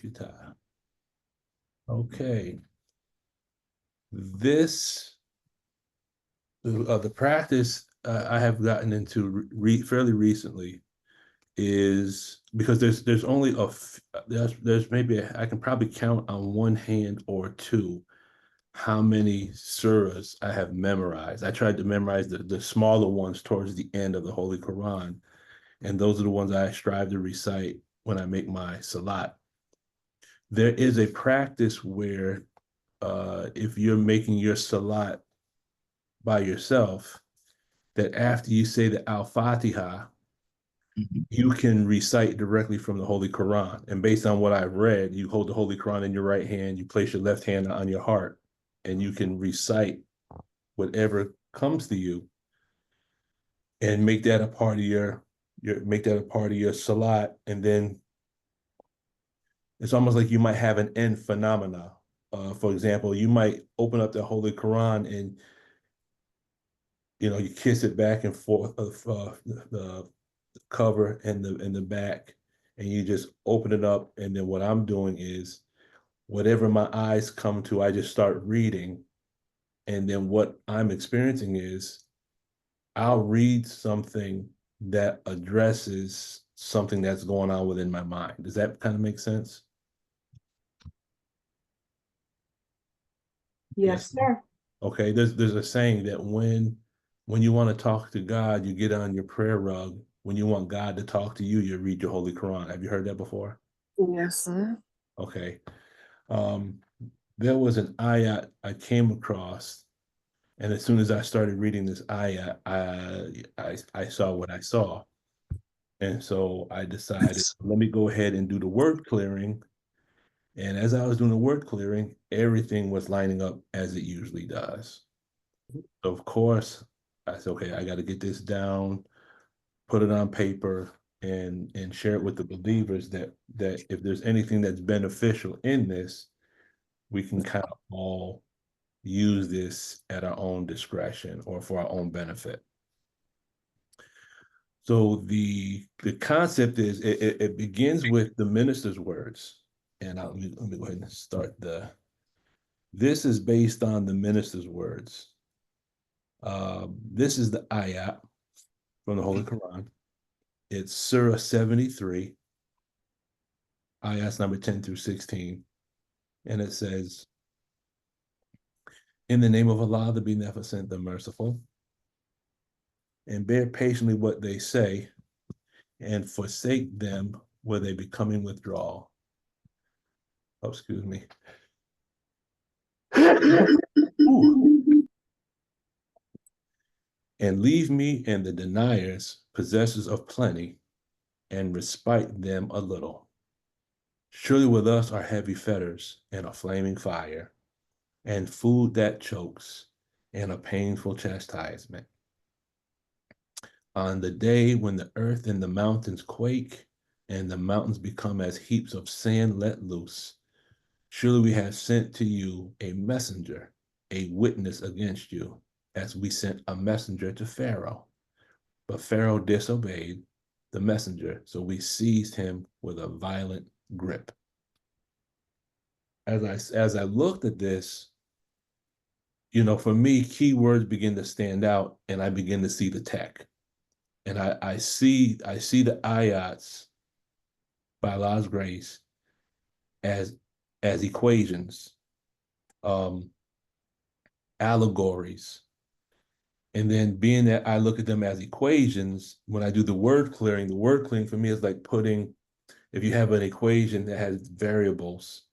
guitar. Okay. This, the practice I have gotten into fairly recently is because there's only there's maybe I can probably count on one hand or two how many surahs I have memorized. I tried to memorize the smaller ones towards the end of the Holy Quran, and those are the ones I strive to recite when I make my salat. There is a practice where if you're making your salat by yourself, that after you say the Al-Fatiha, you can recite directly from the Holy Quran. And based on what I've read, you hold the Holy Quran in your right hand, you place your left hand on your heart, and you can recite whatever comes to you and make that a part of your salat. And then it's almost like you might have an end phenomena. For example, you might open up the Holy Quran and you kiss it back and forth of the cover and the back, and you just open it up. And then what I'm doing is whatever my eyes come to, I just start reading. And then what I'm experiencing is I'll read something that addresses something that's going on within my mind. Does that kind of make sense? Yes, Yes. sir. Okay. There's a saying that when you want to talk to God, you get on your prayer rug. When you want God to talk to you, you read your Holy Quran. Have you heard that before? Yes, sir. Okay. Um, there was an ayat I came across, and as soon as I started reading this ayat, I saw what I saw. And so I decided, let me go ahead and do the word clearing. And as I was doing the word clearing, everything was lining up as it usually does. So of course, I said, okay, I got to get this down, put it on paper, and share it with the believers that if there's anything that's beneficial in this, we can kind of all use this at our own discretion or for our own benefit. So the concept is it begins with the minister's words. And let me go ahead and start this is based on the minister's words. This is the ayat from the Holy Quran. It's Surah 73, ayats number 10 through 16. And it says, in the name of Allah, the Beneficent, the Merciful, and bear patiently what they say, and forsake them where they becoming withdrawal. Oh, excuse me. Ooh. And leave me and the deniers, possessors of plenty, and respite them a little. Surely with us are heavy fetters and a flaming fire, and food that chokes, and a painful chastisement. On the day when the earth and the mountains quake, and the mountains become as heaps of sand let loose, surely we have sent to you a messenger, a witness against you, as we sent a messenger to Pharaoh. But Pharaoh disobeyed the messenger, so we seized him with a violent grip. As I looked at this, for me, keywords begin to stand out, and I begin to see the tech, and I see the ayats by Allah's grace as equations, um, allegories, and then being that I look at them as equations, when I do the word clearing for me is like putting, if you have an equation that has variables,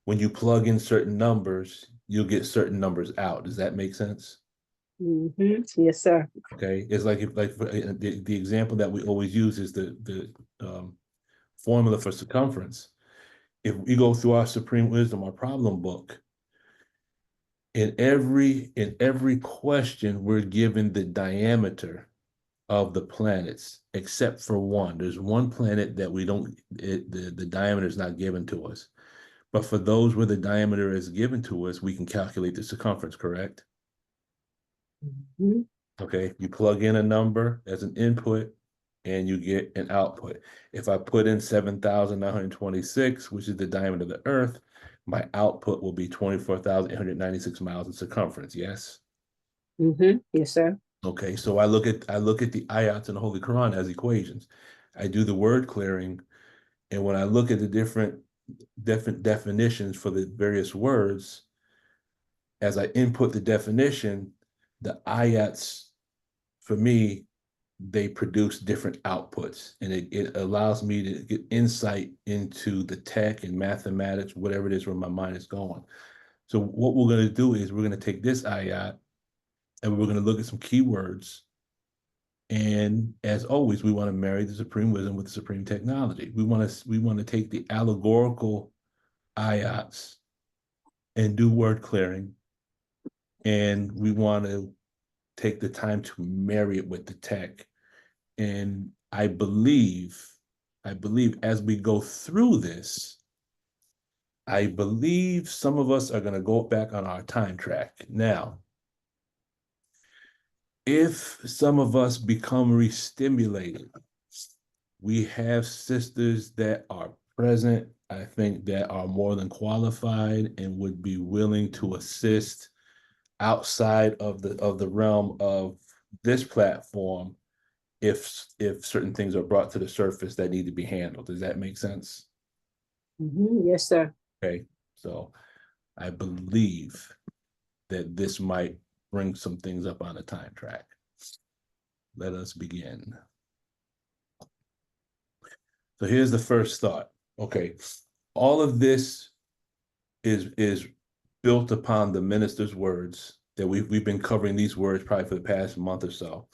when you plug in certain numbers, you'll get certain numbers out. Does that make sense? Yes, sir. Okay, it's like the example that we always use is the formula for circumference. If we go through our Supreme Wisdom, our problem book, in every question, we're given the diameter of the planets, except for one. There's one planet that we don't, the diameter is not given to us. But for those where the diameter is given to us, we can calculate the circumference, correct? Mhm. Okay, you plug in a number as an input, and you get an output. If I put in 7,926, which is the diameter of the Earth, my output will be 24,896 miles in circumference. Yes. Yes, sir. Okay, so I look at the ayats in the Holy Quran as equations. I do the word clearing, and when I look at the different definitions for the various words, as I input the definition, the ayats for me, they produce different outputs, and it allows me to get insight into the tech and mathematics, whatever it is where my mind is going. So what we're going to do is we're going to take this ayat and we're going to look at some keywords. And as always, we want to marry the supreme wisdom with the supreme technology. We want to take the allegorical ayats and do word clearing, and we want to take the time to marry it with the tech. And I believe as we go through this, I believe some of us are going to go back on our time track. Now, if some of us become restimulated, we have sisters that are present, I think, that are more than qualified and would be willing to assist outside of the realm of this platform if certain things are brought to the surface that need to be handled. Does that make sense? Yes, sir. Okay, so I believe that this might bring some things up on the time track. Let us begin. So here's the first thought. Okay, all of this is built upon the minister's words that we've been covering these words probably for the past month or so,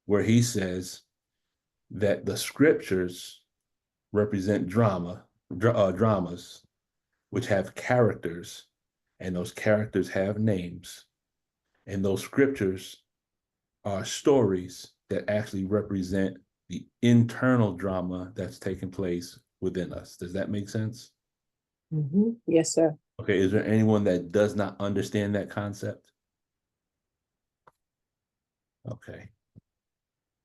where he says that the scriptures represent dramas, which have characters, and those characters have names, and those scriptures are stories that actually represent the internal drama that's taking place within us. Does that make sense? Yes, sir. Okay, is there anyone that does not understand that concept? Okay.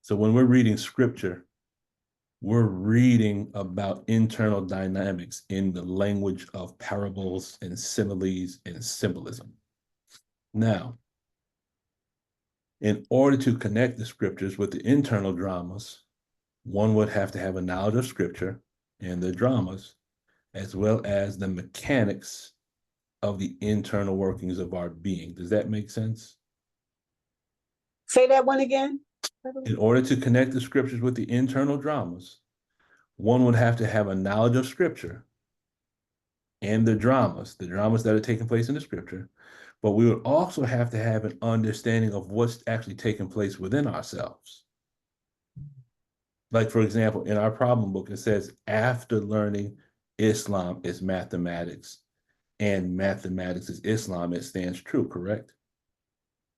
So when we're reading scripture, we're reading about internal dynamics in the language of parables and similes and symbolism. Now, in order to connect the scriptures with the internal dramas, one would have to have a knowledge of scripture and the dramas, as well as the mechanics of the internal workings of our being. Does that make sense? Say that one again. In order to connect the scriptures with the internal dramas, one would have to have a knowledge of scripture and the dramas that are taking place in the scripture, but we would also have to have an understanding of what's actually taking place within ourselves. Like, for example, in our problem book, it says after learning Islam is mathematics and mathematics is Islam, it stands true, correct?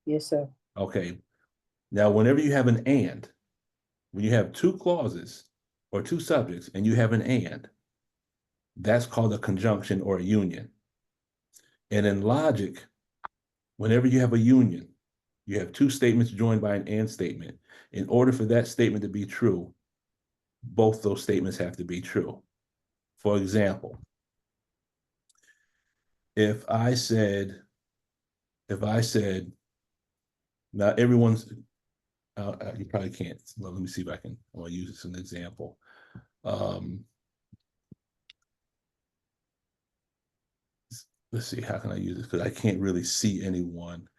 Yes, sir. Okay. Now, whenever you have an and, when you have two clauses or two subjects and you have an and, that's called a conjunction or a union. And in logic, whenever you have a union, you have two statements joined by an and statement. In order for that statement to be true, both those statements have to be true. For example, if I said, now everyone's, you probably can't. Well, let me see if I want to use this as an example. Let's see, how can I use this? Because I can't really see anyone.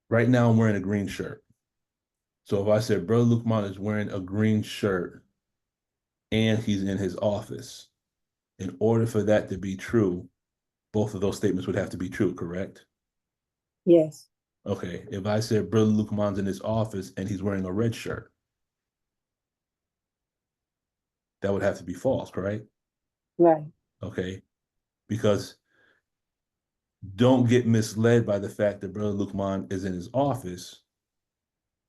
Right now, I'm wearing a green shirt. So if I said Brother Lukman is wearing a green shirt and he's in his office, in order for that to be true, both of those statements would have to be true, correct? Yes. Okay, if I said Brother Lukman's in his office and he's wearing a red shirt, that would have to be false, correct? Right. Okay, because don't get misled by the fact that Brother Lukman is in his office.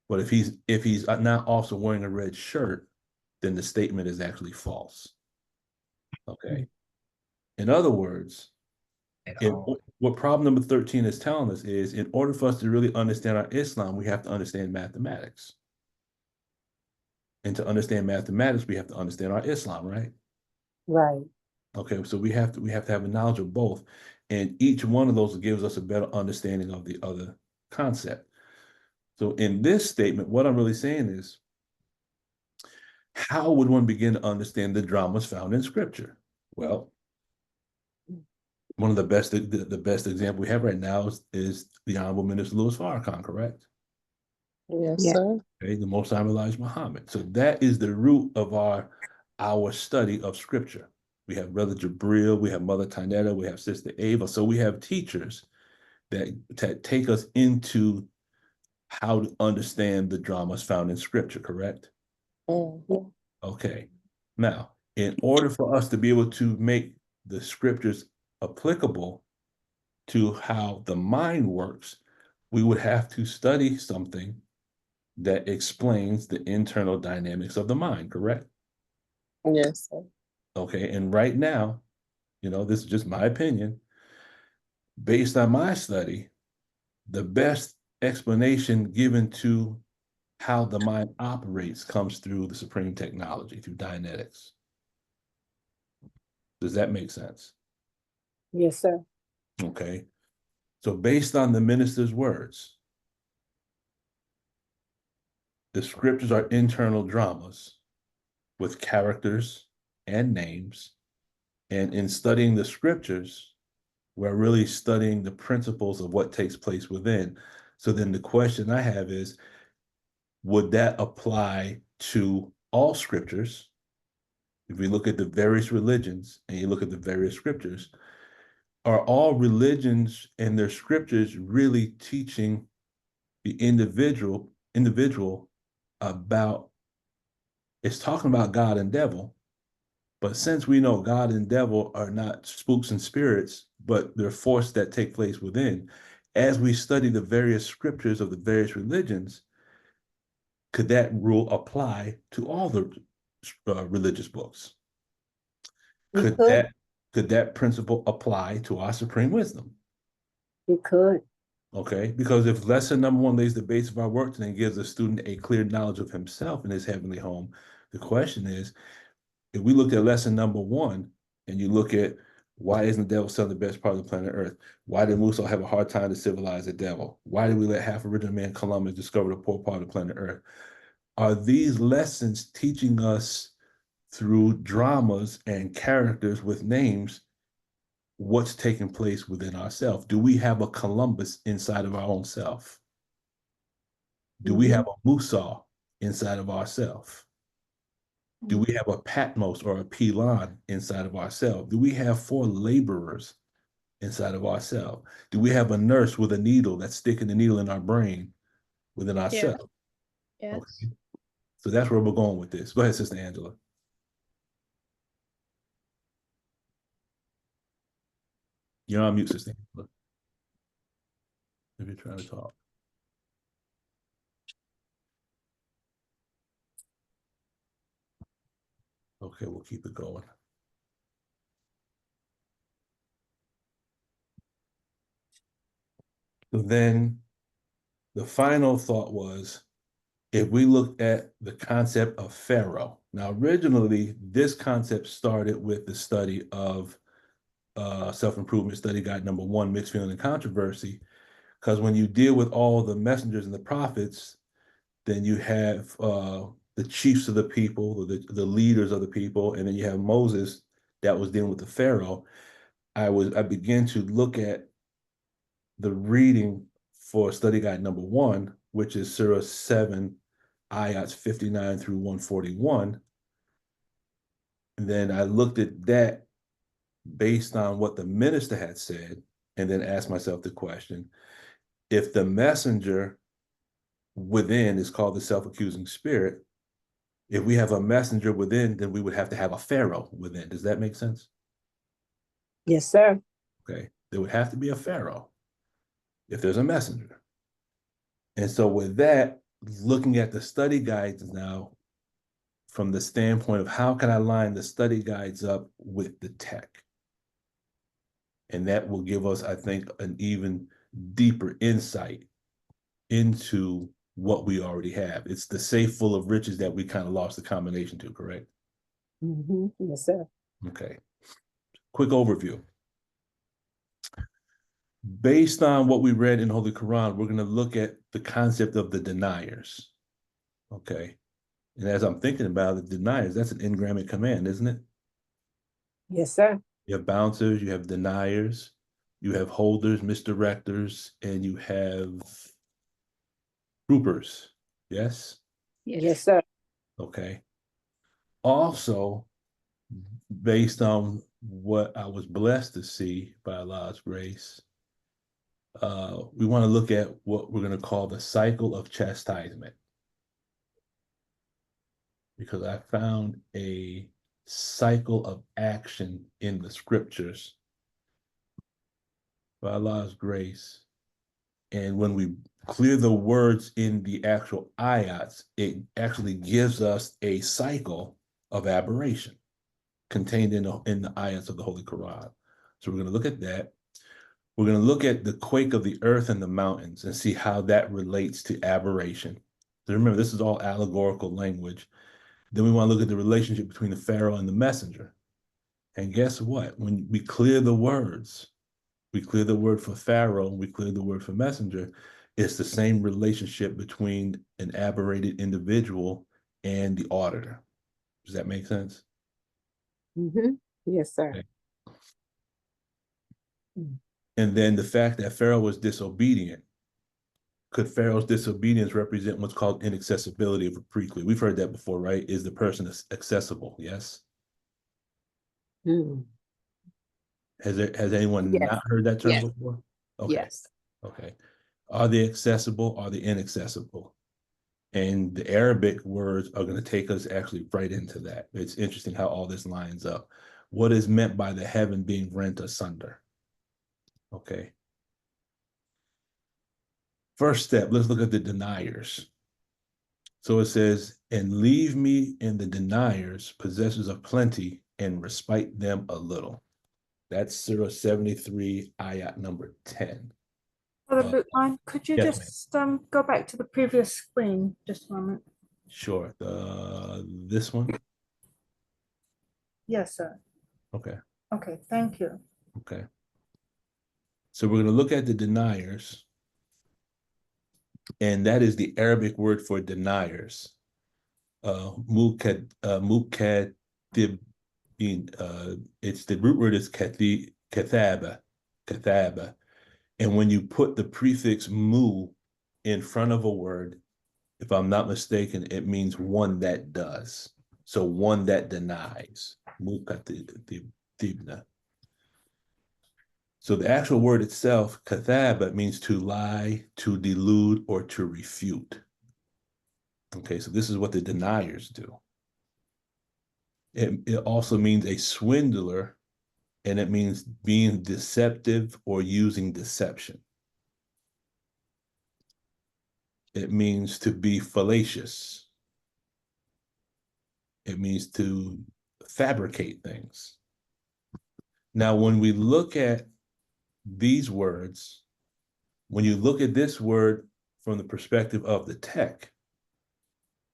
But if he's not also wearing a red shirt, then the statement is actually false. Okay. In other words, what problem number 13 is telling us is in order for us to really understand our Islam, we have to understand mathematics. And to understand mathematics, we have to understand our Islam, right? Right. Okay, so we have to have a knowledge of both. And each one of those gives us a better understanding of the other concept. So in this statement, what I'm really saying is, how would one begin to understand the dramas found in scripture? Well, one of the best example we have right now is the Honorable Minister Louis Farrakhan, correct? Yes, Yeah. sir. Okay, the Most High Elijah Muhammad. So that is the root of our study of scripture. We have Brother Jabril, we have Mother Tanetta, we have Sister Ava. So we have teachers that take us into how to understand the dramas found in scripture, correct? Mhm. Okay. Now, in order for us to be able to make the scriptures applicable to how the mind works, we would have to study something that explains the internal dynamics of the mind, correct? Yes, sir. Okay. And right now, this is just my opinion. Based on my study, the best explanation given to how the mind operates comes through the supreme technology, through Dianetics. Does that make sense? Yes, sir. Okay. So based on the minister's words, the scriptures are internal dramas with characters and names. And in studying the scriptures, we're really studying the principles of what takes place within. So then the question I have is, would that apply to all scriptures? If we look at the various religions and you look at the various scriptures, are all religions and their scriptures really teaching the individual about, it's talking about God and devil, but since we know God and devil are not spooks and spirits, but they're forces that take place within, as we study the various scriptures of the various religions, could that rule apply to all the religious books? It Could could. that principle apply to our supreme wisdom? It could. Okay, because if lesson number one lays the base of our work and gives the student a clear knowledge of himself in his heavenly home, the question is, if we look at lesson number one and you look at why isn't the devil still the best part of the planet Earth? Why did Musa have a hard time to civilize the devil? Why did we let half original man Columbus discover the poor part of the planet Earth? Are these lessons teaching us through dramas and characters with names what's taking place within ourselves? Do we have a Columbus inside of our own self? Do we have a Musa inside of ourselves? Do we have a Patmos or a Pilon inside of ourselves? Do we have four laborers inside of ourselves? Do we have a nurse with a needle that's sticking the needle in our brain within ourselves? Yes. Okay. So that's where we're going with this. Go ahead, Sister Angela. You're on mute, Sister Angela. If you're trying to talk. Okay, we'll keep it going. So then the final thought was, if we look at the concept of Pharaoh. Now, originally, this concept started with the study of self-improvement study guide number 1, mixed feeling and controversy, because when you deal with all the messengers and the prophets, then you have the chiefs of the people, the leaders of the people, and then you have Moses that was dealing with the Pharaoh. I began to look at the reading for study guide number 1, which is Surah 7, ayats 59 through 141. And then I looked at that based on what the minister had said, and then asked myself the question, if the messenger within is called the self-accusing spirit, if we have a messenger within, then we would have to have a Pharaoh within. Does that make sense? Yes, sir. Okay. There would have to be a Pharaoh if there's a messenger. And so with that, looking at the study guides now from the standpoint of how can I line the study guides up with the tech? And that will give us, I think, an even deeper insight into what we already have. It's the safe full of riches that we kind of lost the combination to, correct? Yes, sir. Okay. Quick overview. Based on what we read in the Holy Quran, we're going to look at the concept of the deniers. Okay. And as I'm thinking about it, deniers, that's an engrammatic command, isn't it? Yes, sir. You have bouncers, you have deniers, you have holders, misdirectors, and you have groupers. Yes? Yes, sir. Okay. Also, based on what I was blessed to see by Allah's grace, we want to look at what we're going to call the cycle of chastisement. Because I found a cycle of action in the scriptures by Allah's grace. And when we clear the words in the actual ayats, it actually gives us a cycle of aberration contained in the ayats of the Holy Quran. So we're going to look at that. We're going to look at the quake of the earth and the mountains and see how that relates to aberration. So remember, this is all allegorical language. Then we want to look at the relationship between the Pharaoh and the messenger. And guess what? When we clear the words, we clear the word for Pharaoh, we clear the word for messenger, it's the same relationship between an aberrated individual and the auditor. Does that make sense? Yes, sir. Okay. And then the fact that Pharaoh was disobedient. Could Pharaoh's disobedience represent what's called inaccessibility of a preclude? We've heard that before, right? Is the person accessible? Yes. Mm. Has anyone Yes. not heard that term Yes. before? Okay. Yes. Okay. Are they accessible? Are they inaccessible? And the Arabic words are going to take us actually right into that. It's interesting how all this lines up. What is meant by the heaven being rent asunder? Okay. First step, let's look at the deniers. So it says, and leave me in the deniers, possessors of plenty, and respite them a little. That's Surah 73, ayat number 10. Brother Bootline, could you yes, just go back to the previous screen just a moment? Sure. This one? Yes, sir. Okay. Okay, thank you. Okay. So we're going to look at the deniers, and that is the Arabic word for deniers. Mukadib, it's the root word is kathaba. And when you put the prefix mu in front of a word, if I'm not mistaken, it means one that does. So one that denies. Mukadibna. So the actual word itself, kathaba, means to lie, to delude, or to refute. Okay, so this is what the deniers do. It also means a swindler, and it means being deceptive or using deception. It means to be fallacious. It means to fabricate things. Now, when we look at these words, when you look at this word from the perspective of the tech,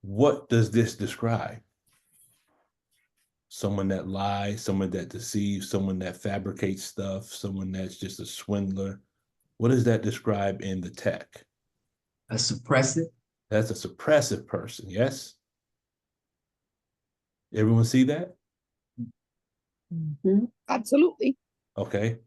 what does this describe? Someone that lies, someone that deceives, someone that fabricates stuff, someone that's just a swindler. What does that describe in the tech? A suppressive? That's a suppressive person, yes? Everyone see that? Absolutely. Okay.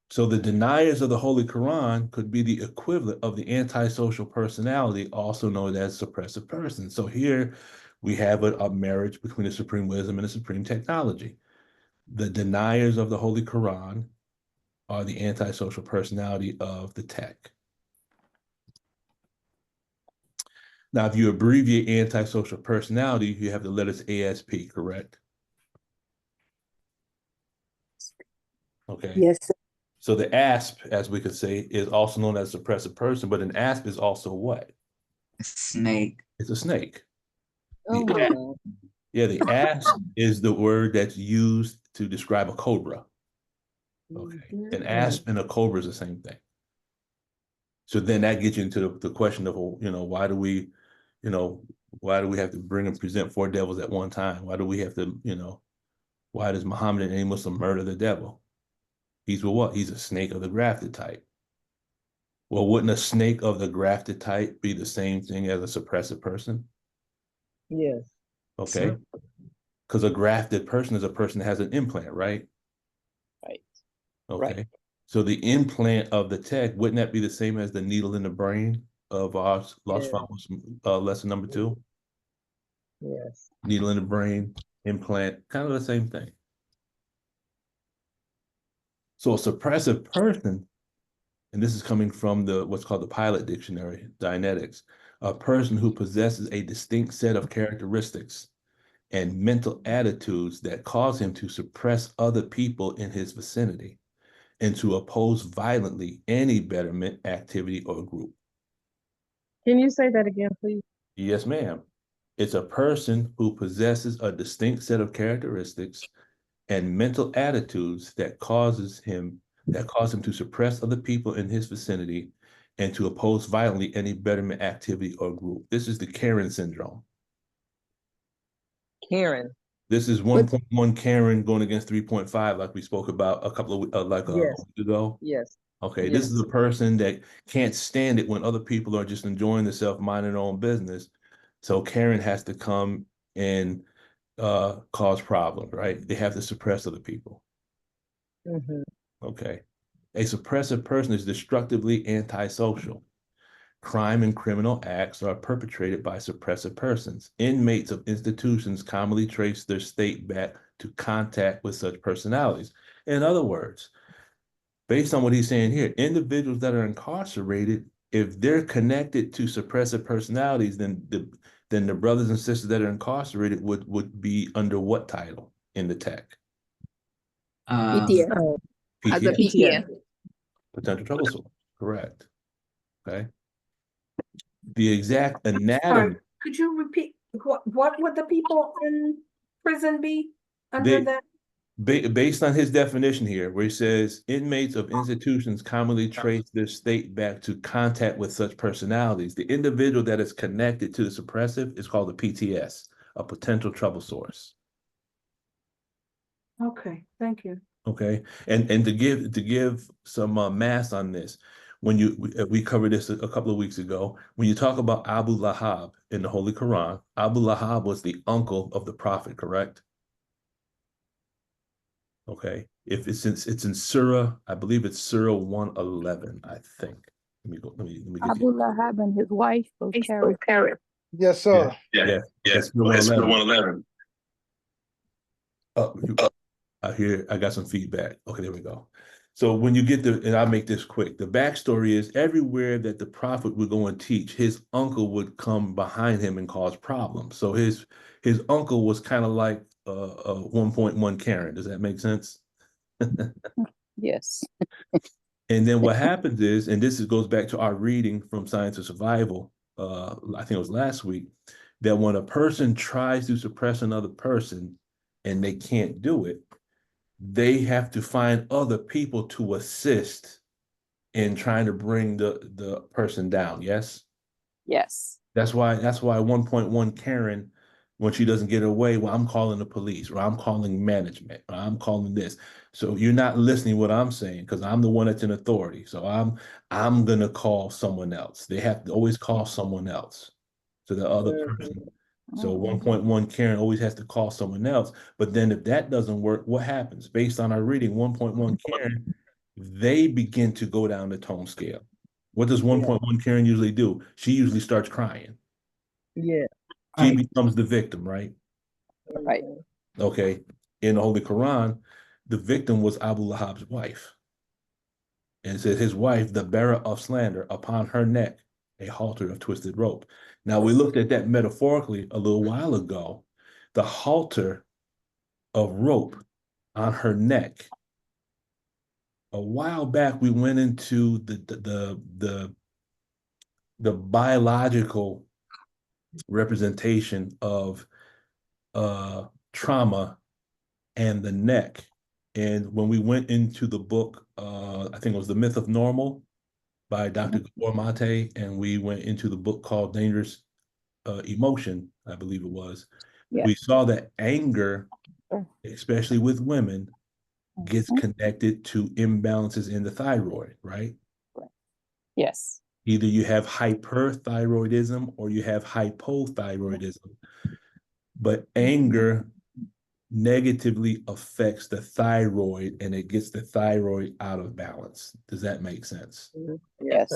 So the deniers of the Holy Quran could be the equivalent of the antisocial personality, also known as suppressive person. So here we have a marriage between the supreme wisdom and the supreme technology. The deniers of the Holy Quran are the antisocial personality of the tech. Now, if you abbreviate antisocial personality, you have the letters ASP, correct? Okay. Yes, sir. So the ASP, as we could say, is also known as suppressive person, but an ASP is also what? A snake? It's a snake. Oh The my asp, God. yeah, the asp is the word that's used to describe a cobra. Okay. An asp and a cobra is the same thing. So then that gets you into the question of, why do we, why do we have to bring and present four devils at one time? Why do we have to, why does Muhammad and any Muslim murder the devil? He's what? He's a snake of the grafted type. Well, wouldn't a snake of the grafted type be the same thing as a suppressive person? Yes. Okay. Because a grafted person is a person that has an implant, right? Right. Okay. Right. So the implant of the tech, wouldn't that be the same as the needle in the brain of our Lost Yeah. Fathers lesson number 2? Yes. Needle in the brain, implant, kind of the same thing. So a suppressive person, and this is coming from what's called the Pilot Dictionary, Dianetics, a person who possesses a distinct set of characteristics and mental attitudes that cause him to suppress other people in his vicinity and to oppose violently any betterment, activity, or group. Can you say that again, please? Yes, ma'am. It's a person who possesses a distinct set of characteristics and mental attitudes that cause him to suppress other people in his vicinity and to oppose violently any betterment, activity, or group. This is the Karen syndrome. Karen. This is What 1.1 Karen going against 3.5, like we spoke about a couple of a week ago. Yes. Okay, this is a person that can't stand it when other people are just enjoying themselves, minding their own business. So Karen has to come and cause problems, right? They have to suppress other people. Mm-hmm. Okay. A suppressive person is destructively antisocial. Crime and criminal acts are perpetrated by suppressive persons. Inmates of institutions commonly trace their state back to contact with such personalities. In other words, based on what he's saying here, individuals that are incarcerated, if they're connected to suppressive personalities, then the brothers and sisters that are incarcerated would be under what title in the tech? PTS? As a PTS, PTS. potential trouble source. Correct. Okay. The exact Sorry, anatomy, could you repeat, what would the people in prison be under they that? based on his definition here, where he says inmates of institutions commonly trace their state back to contact with such personalities. The individual that is connected to the suppressive is called a PTS, a potential trouble source. Okay, thank you. Okay, and to give some math on this, when we covered this a couple of weeks ago, when you talk about Abu Lahab in the Holy Quran, Abu Lahab was the uncle of the Prophet, correct? Okay, if it's in Surah, I believe it's Surah 111, I think. Let me go. Let me get Abu Lahab and his wife both carried. Yes, sir. That's Surah 111. Oh, I got some feedback. Okay, there we go. So when you get and I'll make this quick. The backstory is everywhere that the prophet would go and teach, his uncle would come behind him and cause problems. So his uncle was kind of like a 1.1 Karen. Does that make sense? Yes. And then what happens is, and goes back to our reading from Science of Survival, I think it was last week, that when a person tries to suppress another person and they can't do it, they have to find other people to assist in trying to bring the person down. Yes? Yes. That's why 1.1 Karen, when she doesn't get her way, well, I'm calling the police, or I'm calling management, or I'm calling this. So you're not listening to what I'm saying because I'm the one that's in authority. So I'm gonna call someone else. They have to always call someone else to the other person. So 1.1 Karen always has to call someone else. But then if that doesn't work, what happens? Based on our reading, 1.1 Karen, they begin to go down the tone scale. What does 1.1 Karen usually do? She usually starts crying. Yeah. She becomes the victim, right? Right. Okay. In the Holy Quran, the victim was Abu Lahab's wife. And it says his wife, the bearer of slander, upon her neck, a halter of twisted rope. Now, we looked at that metaphorically a little while ago. The halter of rope on her neck. A while back, we went into the biological representation of trauma and the neck. And when we went into the book, I think it was The Myth of Normal, by Dr. Gabor Mate, and we went into the book called Dangerous Emotion, I believe it was. Yeah. We saw that anger, Sure. especially with women, gets connected to imbalances in the thyroid, right? Yes. Either you have hyperthyroidism or you have hypothyroidism. But anger negatively affects the thyroid and it gets the thyroid out of balance. Does that make sense? Yes.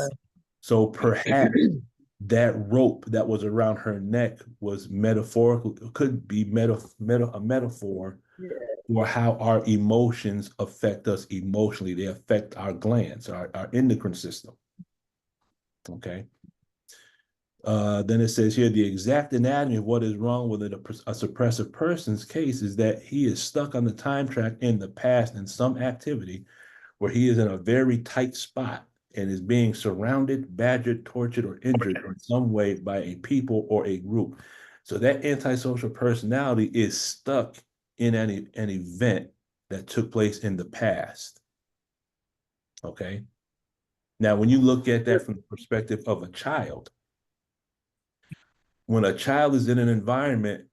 So perhaps that rope that was around her neck was metaphorical, could be a metaphor for how our emotions affect us emotionally. They affect our glands, our endocrine system. Okay. Then it says here, the exact anatomy of what is wrong with a suppressive person's case is that he is stuck on the time track in the past in some activity where he is in a very tight spot and is being surrounded, badgered, tortured, or injured in some way by a people or a group. So that antisocial personality is stuck in an event that took place in the past. Okay. Now, when you look at that from the perspective of a child, when a child is in an environment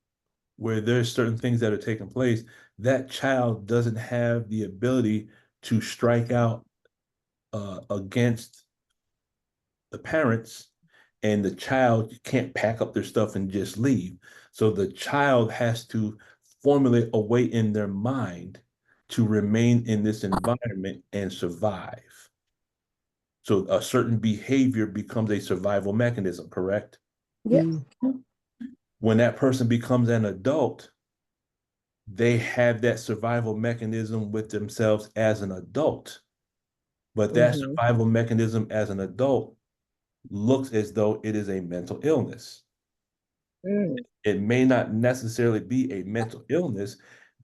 where there's certain things that are taking place, that child doesn't have the ability to strike out against the parents, and the child can't pack up their stuff and just leave. So the child has to formulate a way in their mind to remain in this environment and survive. So a certain behavior becomes a survival mechanism, correct? Yeah. When that person becomes an adult, they have that survival mechanism with themselves as an adult. But that survival mechanism as an adult looks as though it is a mental illness. It may not necessarily be a mental illness.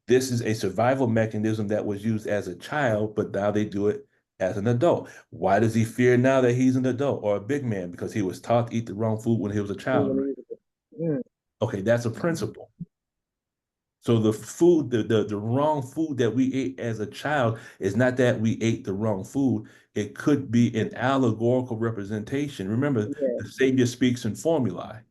This is a survival mechanism that was used as a child, but now they do it as an adult. Why does he fear now that he's an adult or a big man? Because he was taught to eat the wrong food when he was a child. Right? Okay, that's a principle. So the food, the wrong food that we ate as a child is not that we ate the wrong food. It could be an allegorical representation. Remember, the Savior speaks in formulae.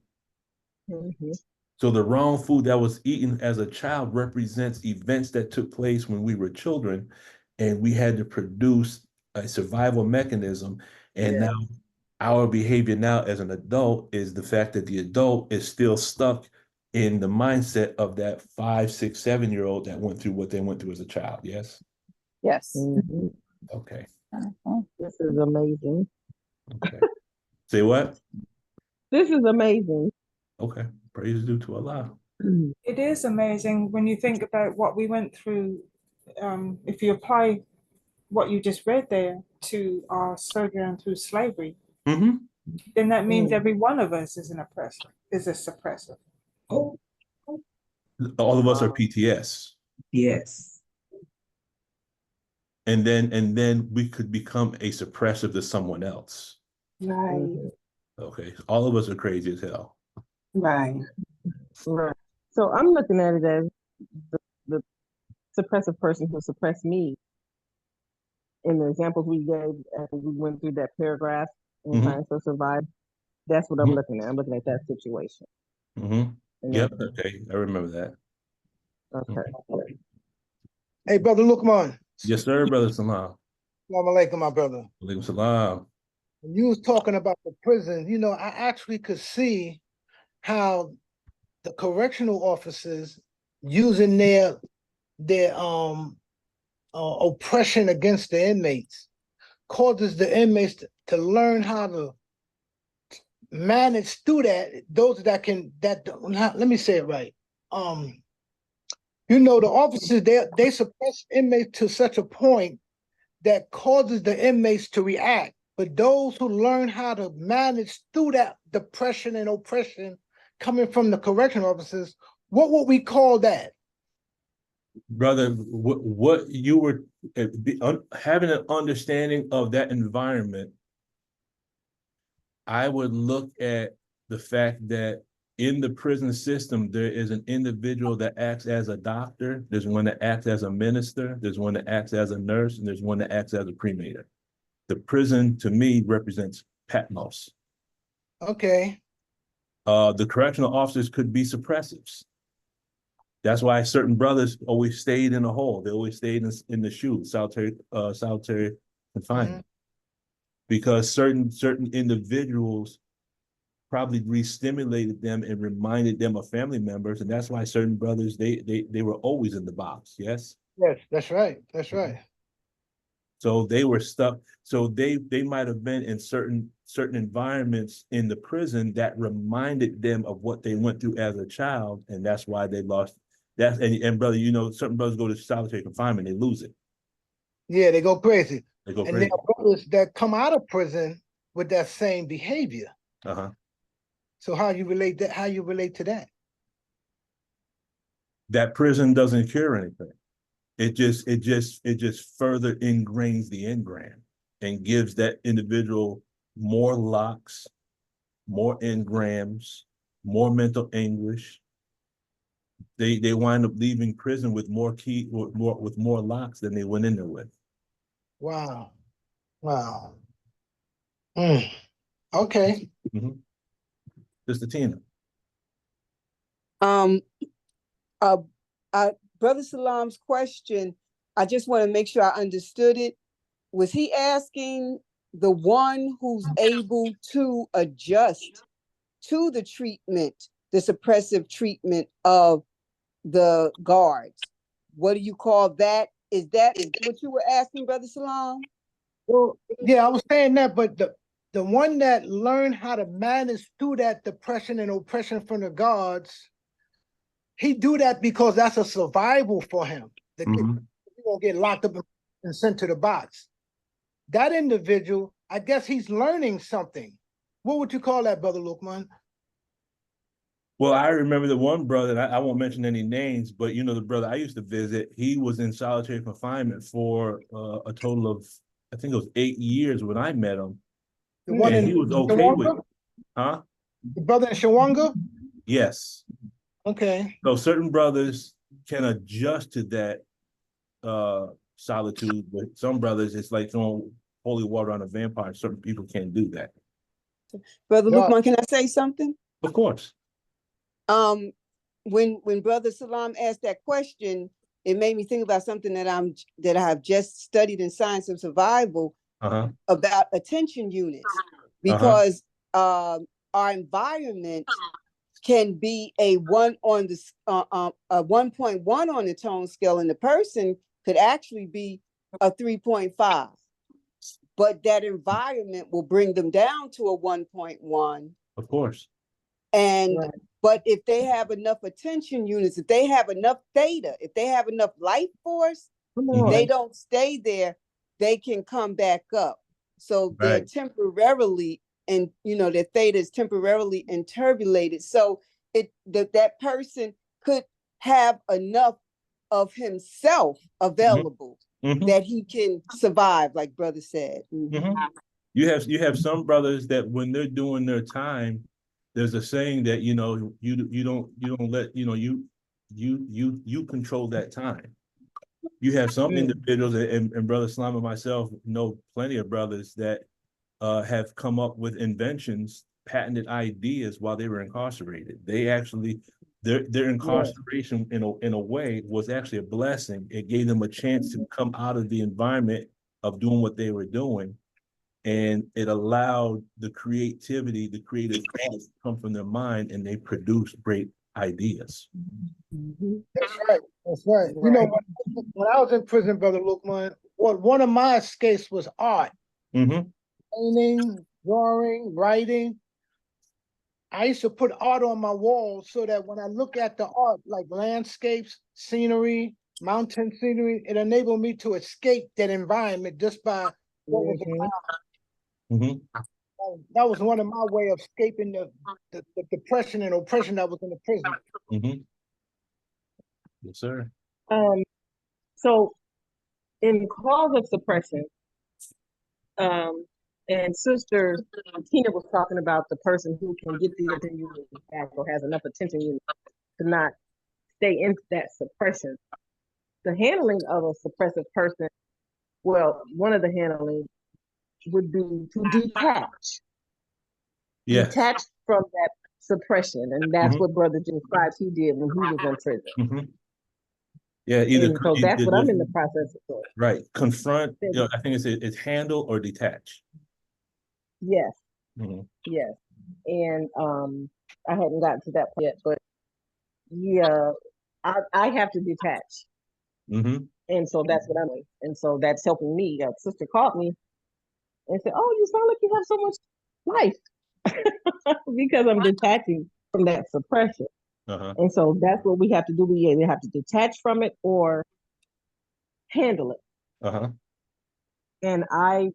So the wrong food that was eaten as a child represents events that took place when we were children, and we had to produce a survival mechanism. And now our behavior now as an adult is the fact that the adult is still stuck in the mindset of that 5, 6, 7-year-old that went through what they went through as a child. Yes. Yes. Okay. This is amazing. Okay. Say what? This is amazing. Okay. Praise is due to Allah. It is amazing when you think about what we went through. If you apply what you just read there to our sojourn through slavery, then that means every one of us is an oppressor, is a suppressor. All of us are PTS. Yes. And then we could become a suppressive to someone else. Right, Okay. All of us are crazy as hell. right. Right. So I'm looking at it as the suppressive person who suppressed me in the examples we gave as we went through that paragraph in trying to survive. That's what I'm looking at. I'm looking at that situation. Yep. Okay. I remember that. Okay. Hey, brother Lukman. Yes, sir, brother Salam. Assalamu alaikum, my brother. Alaikum salam. When you was talking about the prison, you know, I actually could see how the correctional officers using their oppression against the inmates causes the inmates to learn how to manage through that. Those that let me say it right. You know, the officers they suppress inmates to such a point that causes the inmates to react. But those who learn how to manage through that depression and oppression coming from the correctional officers, what would we call that? Brother, what you were having an understanding of that environment, I would look at the fact that in the prison system, there is an individual that acts as a doctor, there's one that acts as a minister, there's one that acts as a nurse, and there's one that acts as a cremator. The prison to me represents Patmos. Okay. The correctional officers could be suppressives. That's why certain brothers always stayed in a hole. They always stayed in the shoe, solitary confinement. Because certain individuals probably re-stimulated them and reminded them of family members, and that's why certain brothers they were always in the box. Yes. Yes, that's right. That's right. So they were stuck. So they might have been in certain environments in the prison that reminded them of what they went through as a child, and that's why they lost. That's and brother, you know, certain brothers go to solitary confinement, they lose it. Yeah, they go crazy. They go And crazy. there are brothers that come out of prison with that same behavior. Uh-huh. So how you relate that? How you relate to that? That prison doesn't cure anything. It just further ingrains the engram and gives that individual more locks, more engrams, more mental anguish. They wind up leaving prison with more locks than they went in there with. Wow. Wow. Mm. Okay. Sister Tina. Uh, Brother Salam's question, I just want to make sure I understood it. Was he asking the one who's able to adjust to the treatment, the suppressive treatment of the guards? What do you call that? Is that what you were asking, Brother Salam? Well, yeah, I was saying that, but the one that learned how to manage through that depression and oppression from the guards, he do that because that's a survival for him. That he won't get locked up and sent to the box. That individual, I guess he's learning something. What would you call that, Brother Lukman? Well, I remember the one brother, I won't mention any names, but you know, the brother I used to visit, he was in solitary confinement for a total of, I think it was 8 years when I met him. The one And in he was okay with Shawanga? it. Huh? The brother in Shawanga? Yes. Okay. So certain brothers can adjust to that solitude, but some brothers, it's like throwing holy water on a vampire. Certain people can't do that. Brother Yeah. Lukman, can I say something? Of course. When Brother Salam asked that question, it made me think about something that I have just studied in Science of Survival about attention units, because our environment can be a 1 on the a 1.1 on the tone scale, and the person could actually be a 3.5. But that environment will bring them down to a 1.1. Of course. And but if they have enough attention units, if they have enough theta, if they have enough life force, they don't stay there, they can come back up. So they're temporarily, and you know, their theta is temporarily interpolated. So that person could have enough of himself available that he can survive, like brother said. You have some brothers that when they're doing their time, there's a saying that, you know, you don't let, you know, you control that time. You have some individuals, and Brother Slime and myself know plenty of brothers that have come up with inventions, patented ideas while they were incarcerated. They actually, their incarceration in a way was actually a blessing. It gave them a chance to come out of the environment of doing what they were doing. And it allowed the creativity, the creative thoughts to come from their mind, and they produced great ideas. That's right. That's right. You know, when I was in prison, Brother Lukman, one of my escapes was art. Painting, drawing, writing. I used to put art on my walls so that when I look at the art, like landscapes, scenery, mountain scenery, it enabled me to escape that environment just by what was around. That was one of my way of escaping the depression and oppression that was in the prison. Yes, sir. So in cause of suppression, and Sister Tina was talking about the person who can get the attention unit back or has enough attention unit to not stay in that suppression. The handling of a suppressive person, well, one of the handling would be to detach. Yes. Detach from that suppression. And that's what Brother Jim describes he did when he was in prison. Yeah, either and so that's what I'm in the process of doing. right. Confront, you know, I think it's handle or detach. Yes. Yes. And I hadn't gotten to that yet, but yeah, I have to detach. And so that's what I'm doing. And so that's helping me. A sister called me and said, "Oh, you sound like you have so much life," because I'm detaching from that suppression. And so that's what we have to do. We either have to detach from it or handle it. And I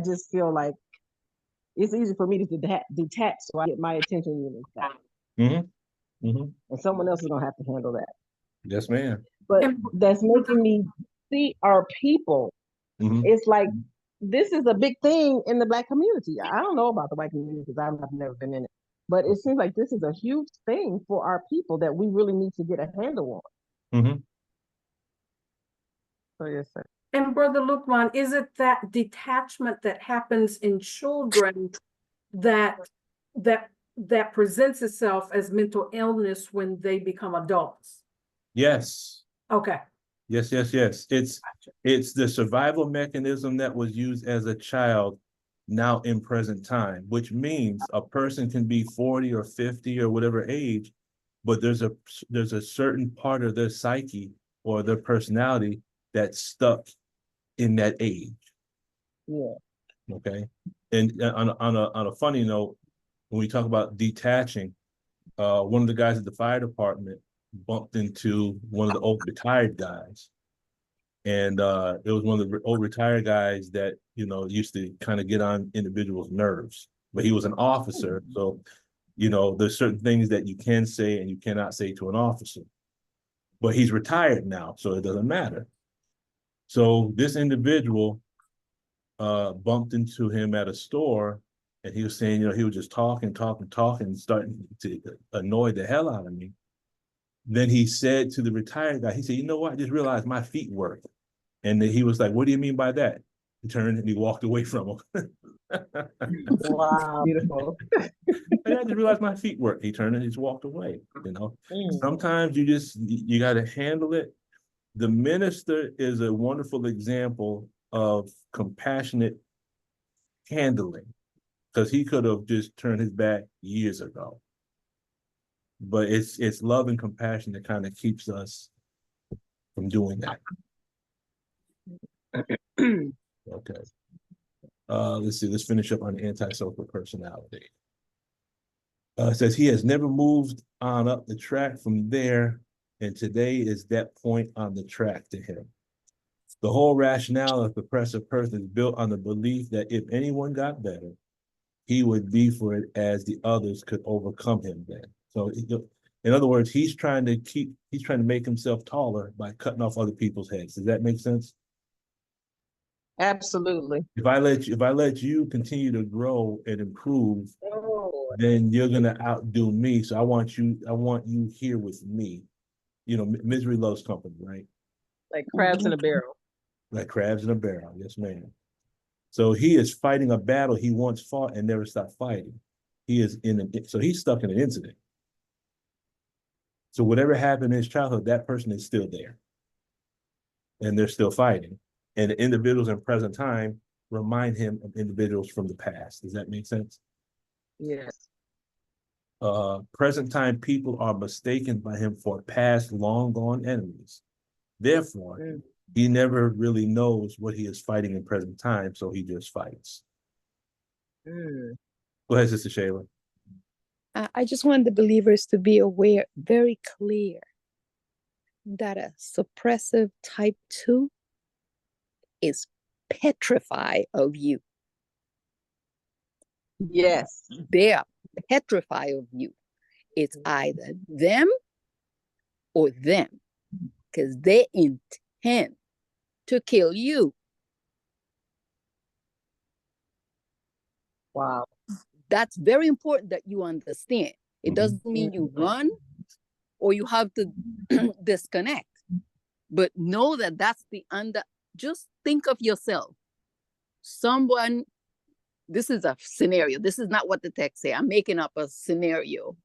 just feel like it's easy for me to detach so I get my attention units back. And someone else is gonna have to handle that. Yes, ma'am. But that's making me see our people. It's like this is a big thing in the Black community. I don't know about the white community because I've never been in it. But it seems like this is a huge thing for our people that we really need to get a handle on. So yes, sir. And Brother Lukman, is it that detachment that happens in children that presents itself as mental illness when they become adults? Yes. Okay. Yes. It's the survival mechanism that was used as a child now in present time, which means a person can be 40 or 50 or whatever age, but there's a certain part of their psyche or their personality that's stuck in that age. Yeah. Okay. And on a funny note, when we talk about detaching, one of the guys at the fire department bumped into one of the old retired guys. And it was one of the old retired guys that, you know, used to kind of get on individuals' nerves. But he was an officer. So, you know, there's certain things that you can say and you cannot say to an officer. But he's retired now, so it doesn't matter. So this individual bumped into him at a store, and he was saying, you know, he was just talking, starting to annoy the hell out of me. Then he said to the retired guy, he said, "You know what? I just realized my feet work." And then he was like, "What do you mean by that?" He turned and he walked away from him. Wow, beautiful. And I just realized my feet work. He turned and he just walked away. You know, sometimes you got to handle it. The minister is a wonderful example of compassionate handling, because he could have just turned his back years ago. But it's love and compassion that kind of keeps us from doing that. Okay. Let's see. Let's finish up on antisocial personality. It says he has never moved on up the track from there, and today is that point on the track to him. The whole rationale of the oppressive person is built on the belief that if anyone got better, he would be for it as the others could overcome him then. So in other words, he's trying to make himself taller by cutting off other people's heads. Does that make sense? Absolutely. If I let you continue to grow and improve, then you're gonna outdo me. So I want you here with me. You know, misery loves company, right? Like crabs in a barrel. Like crabs in a barrel, yes, ma'am. So he is fighting a battle he once fought and never stopped fighting. So he's stuck in an incident. So whatever happened in his childhood, that person is still there. And they're still fighting. And the individuals in present time remind him of individuals from the past. Does that make sense? Yes. Present time people are mistaken by him for past long gone enemies. Therefore, he never really knows what he is fighting in present time, so he just fights. Go ahead, Sister Shayla. I just want the believers to be aware, very clear, that a suppressive type 2 is petrified of you. Yes. They are petrified of you. It's either them or them, because they intend to kill you. Wow. That's very important that you understand. It doesn't mean you run or you have to disconnect, but know that that's just think of yourself. someone, this is a scenario. This is not what the text say. I'm making up a scenario.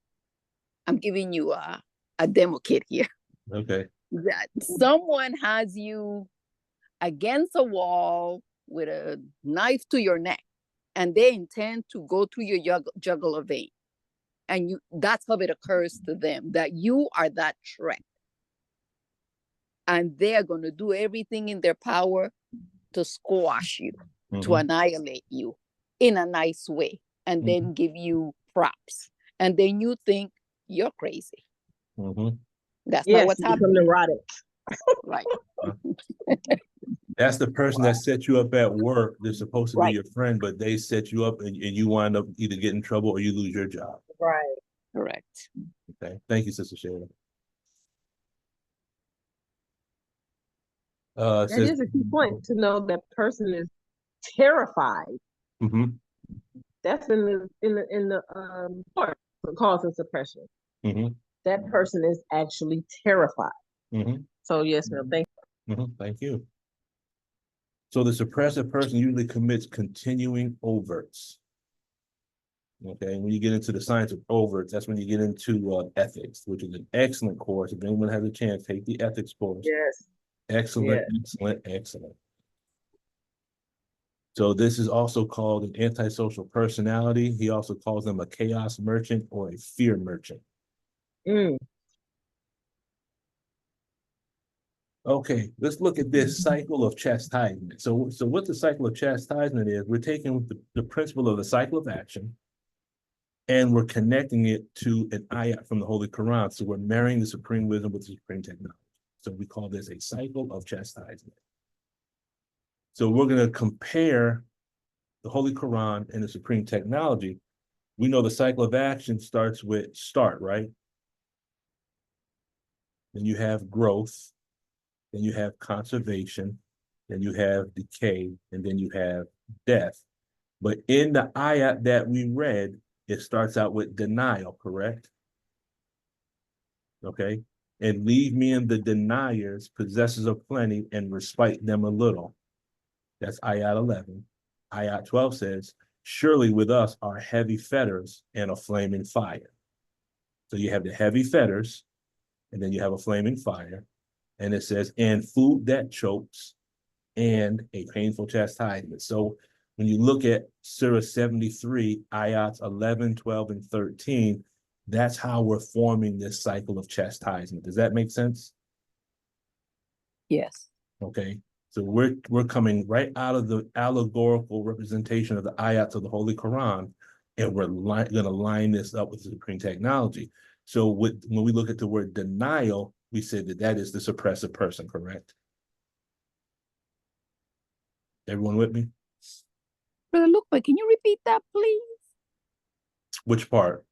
I'm giving you a demo kit here. Okay. That someone has you against a wall with a knife to your neck, and they intend to go through your jugular vein. And that's how it occurs to them that you are that threat. And they're going to do everything in their power to squash you, to annihilate you in a nice way, and then give you props. And then you think you're crazy. That's not what's happening. Neurotic. Right. That's the person that set you up at work. They're supposed to be your friend, but they set you up and you wind up either getting in trouble or you lose your job. Right. Correct. Okay. Thank you, Sister Shayla. That is a key point to know that person is terrified. That's in the part for cause and suppression. That person is actually terrified. So yes, ma'am. Thank you. Thank you. So the suppressive person usually commits continuing overts. Okay, when you get into the science of overts, that's when you get into ethics, which is an excellent course. If anyone has a chance, take the ethics course. Yes. Excellent, excellent. So this is also called an antisocial personality. He also calls them a chaos merchant or a fear merchant. Okay, let's look at this cycle of chastisement. So what the cycle of chastisement is, we're taking the principle of the cycle of action and we're connecting it to an ayat from the Holy Quran. So we're marrying the supreme wisdom with the supreme technology. So we call this a cycle of chastisement. So we're going to compare the Holy Quran and the supreme technology. We know the cycle of action starts with start, right? Then you have growth. Then you have conservation, then you have decay, and then you have death. But in the ayat that we read, it starts out with denial, correct? Okay. And leave me in the deniers, possessors of plenty, and respite them a little. That's ayat 11. Ayat 12 says, surely with us are heavy fetters and a flaming fire. So you have the heavy fetters, and then you have a flaming fire. And it says, and food that chokes, and a painful chastisement. So when you look at Surah 73, ayats 11, 12, and 13, that's how we're forming this cycle of chastisement. Does that make sense? Yes. Okay. So we're coming right out of the allegorical representation of the ayats of the Holy Quran, and we're going to line this up with the supreme technology. So when we look at the word denial, we said that is the suppressive person, correct? Everyone with me? Brother Luke, can you repeat that, please? Which part?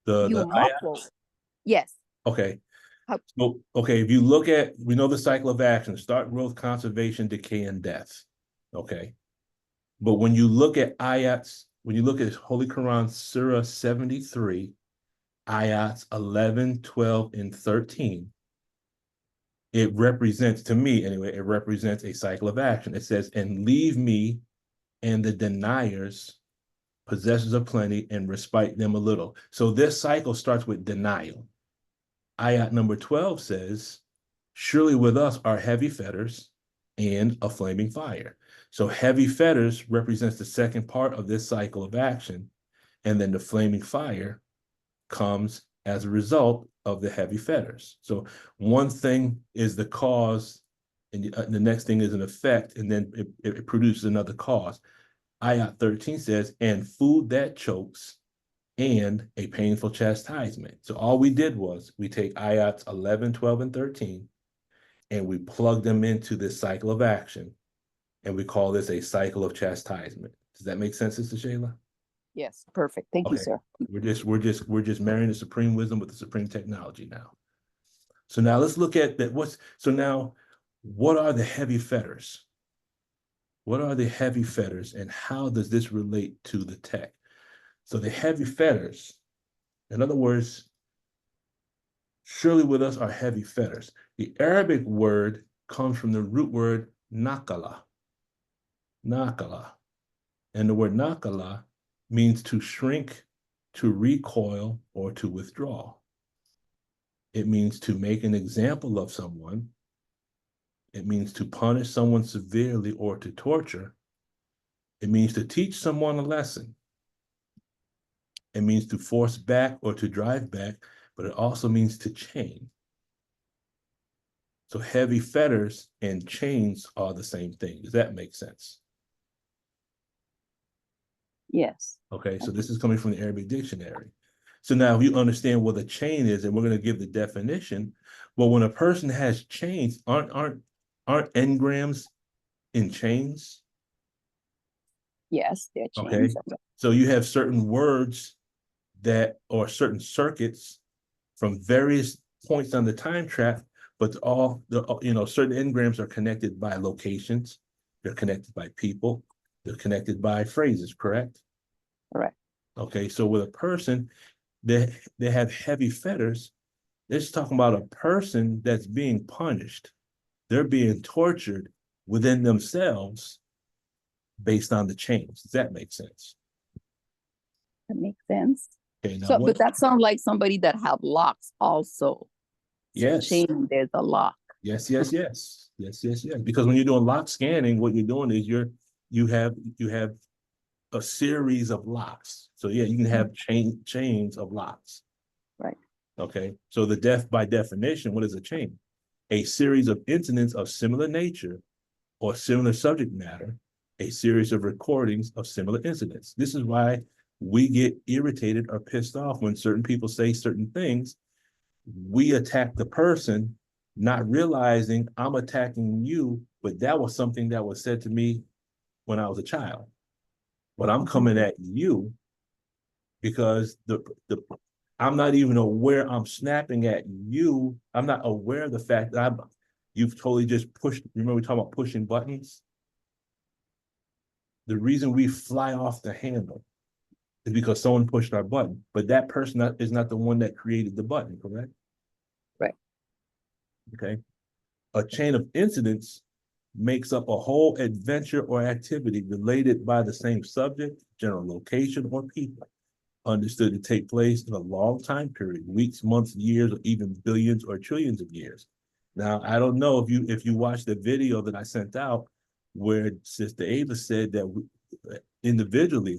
The ayat? Yes. Okay. So, okay, if you look at, we know the cycle of action, start, growth, conservation, decay, and death. Okay. But when you look at ayats, when you look at Holy Quran, Surah 73, ayats 11, 12, and 13, it represents, to me anyway, it represents a cycle of action. It says, and leave me and the deniers, possessors of plenty, and respite them a little. So this cycle starts with denial. Ayat number 12 says, surely with us are heavy fetters and a flaming fire. So heavy fetters represents the second part of this cycle of action. And then the flaming fire comes as a result of the heavy fetters. So one thing is the cause, and the next thing is an effect, and then it produces another cause. Ayat 13 says, and food that chokes, and a painful chastisement. So all we did was we take ayats 11, 12, and 13, and we plug them into this cycle of action, and we call this a cycle of chastisement. Does that make sense, Sister Shayla? Yes, perfect. Thank you, sir. We're just marrying the supreme wisdom with the supreme technology now. So now let's look at that. What are the heavy fetters? What are the heavy fetters, and how does this relate to the tech? So the heavy fetters, in other words, surely with us are heavy fetters. The Arabic word comes from the root word nakala. nakala. And the word nakala means to shrink, to recoil, or to withdraw. It means to make an example of someone. It means to punish someone severely or to torture. It means to teach someone a lesson. It means to force back or to drive back, but it also means to chain. So heavy fetters and chains are the same thing. Does that make sense? Yes. Okay, so this is coming from the Arabic dictionary. So now if you understand what a chain is, and we're going to give the definition, well, when a person has chains, aren't engrams in chains? Yes, they're Okay, chains. so you have certain words that, or certain circuits from various points on the time track, but all the, certain engrams are connected by locations, they're connected by people, they're connected by phrases, correct? Correct. Okay, so with a person, they have heavy fetters. They're just talking about a person that's being punished. They're being tortured within themselves based on the chains. Does that make sense? That makes sense. Okay, now So, but that sounds like somebody that have locks also. Yes. Chain, there's a lock. Yes. Because when you're doing lock scanning, what you're doing is you have a series of locks. So yeah, you can have chains of locks. Right. Okay. So by definition, what is a chain? A series of incidents of similar nature or similar subject matter, a series of recordings of similar incidents. This is why we get irritated or pissed off when certain people say certain things. We attack the person, not realizing I'm attacking you, but that was something that was said to me when I was a child. But I'm coming at you because I'm not even aware I'm snapping at you. I'm not aware of the fact that you've totally just pushed. Remember we talking about pushing buttons? The reason we fly off the handle is because someone pushed our button, but that person is not the one that created the button, correct? Right. Okay. A chain of incidents makes up a whole adventure or activity related by the same subject, general location, or people, understood to take place in a long time period, weeks, months, years, or even billions or trillions of years. Now, I don't know if you watched the video that I sent out where Sister Ava said that individually,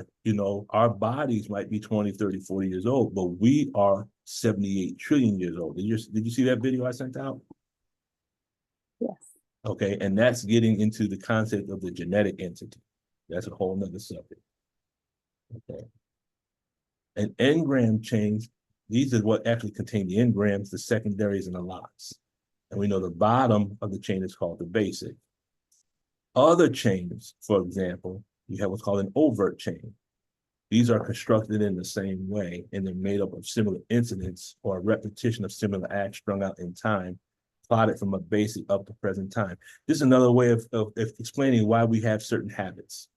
our bodies might be 20, 30, 40 years old, but we are 78 trillion years old. Did you see that video I sent out? Yes. Okay, and that's getting into the concept of the genetic entity. That's a whole nother subject. Okay. And engram chains, these are what actually contain the engrams, the secondaries, and the locks. And we know the bottom of the chain is called the basic. Other chains, for example, you have what's called an overt chain. These are constructed in the same way, and they're made up of similar incidents or a repetition of similar acts strung out in time, plotted from a basic up to present time. This is another way of explaining why we have certain habits.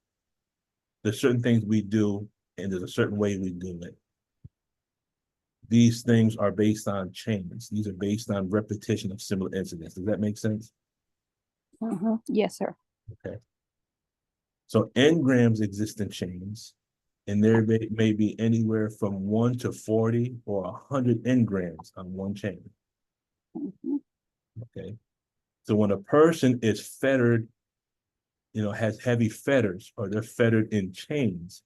There's certain things we do, and there's a certain way we do it. These things are based on chains. These are based on repetition of similar incidents. Does that make sense? Yes, sir. Okay. So engrams exist in chains, and there may be anywhere from 1 to 40 or 100 engrams on one chain. Okay. So when a person is fettered, has heavy fetters, or they're fettered in chains,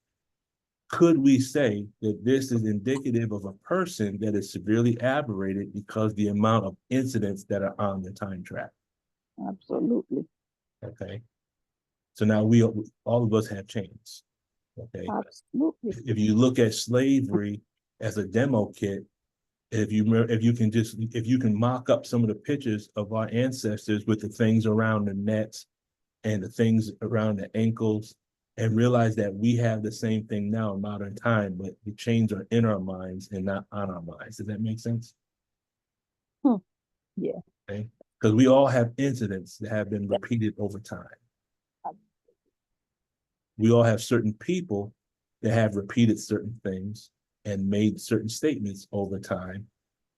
could we say that this is indicative of a person that is severely aberrated because the amount of incidents that are on the time track? Absolutely. Okay. So now all of us have chains. Okay. Absolutely. If you look at slavery as a demo kit, if you can mock up some of the pictures of our ancestors with the things around the necks and the things around the ankles, and realize that we have the same thing now in modern time, but the chains are in our minds and not on our minds. Does that make sense? Yeah. Okay. Because we all have incidents that have been repeated over time. We all have certain people that have repeated certain things and made certain statements over time.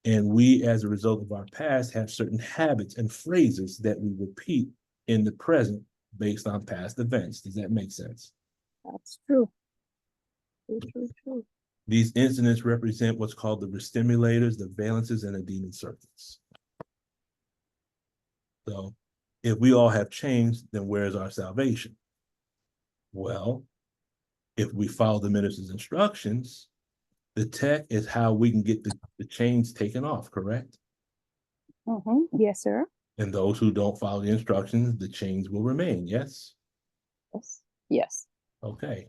And we, as a result of our past, have certain habits and phrases that we repeat in the present based on past events. Does that make sense? That's true. True. These incidents represent what's called the restimulators, the valences, and the demon circuits. So if we all have changed, then where's our salvation? Well, if we follow the minister's instructions, the tech is how we can get the chains taken off, correct? Yes, sir. And those who don't follow the instructions, the chains will remain, yes? Yes. Okay.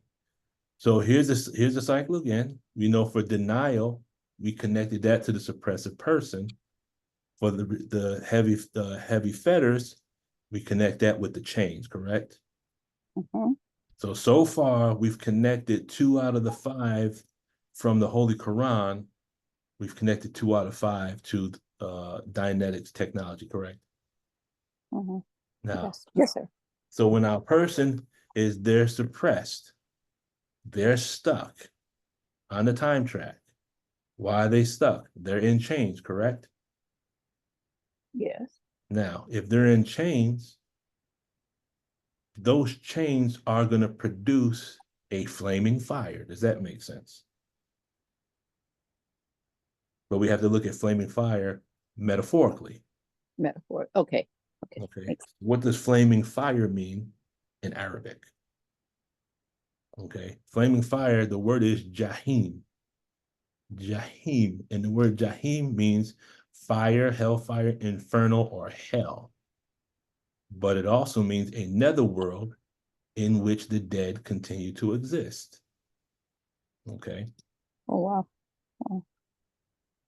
So here's the cycle again. We know for denial, we connected that to the suppressive person. For the heavy fetters, we connect that with the chains, correct? So far, we've connected 2 out of the 5 from the Holy Quran. We've connected 2 out of 5 to Dianetics technology, correct? Now, Yes, sir. so when our person they're suppressed, they're stuck on the time track. Why are they stuck? They're in chains, correct? Yes. Now, if they're in chains, those chains are going to produce a flaming fire. Does that make sense? But we have to look at flaming fire metaphorically. Metaphor. Okay. Okay. What does flaming fire mean in Arabic? Okay. Flaming fire, the word is jahim. Jahim. And the word jahim means fire, hellfire, infernal, or hell. But it also means a netherworld in which the dead continue to exist. Okay. Oh, wow.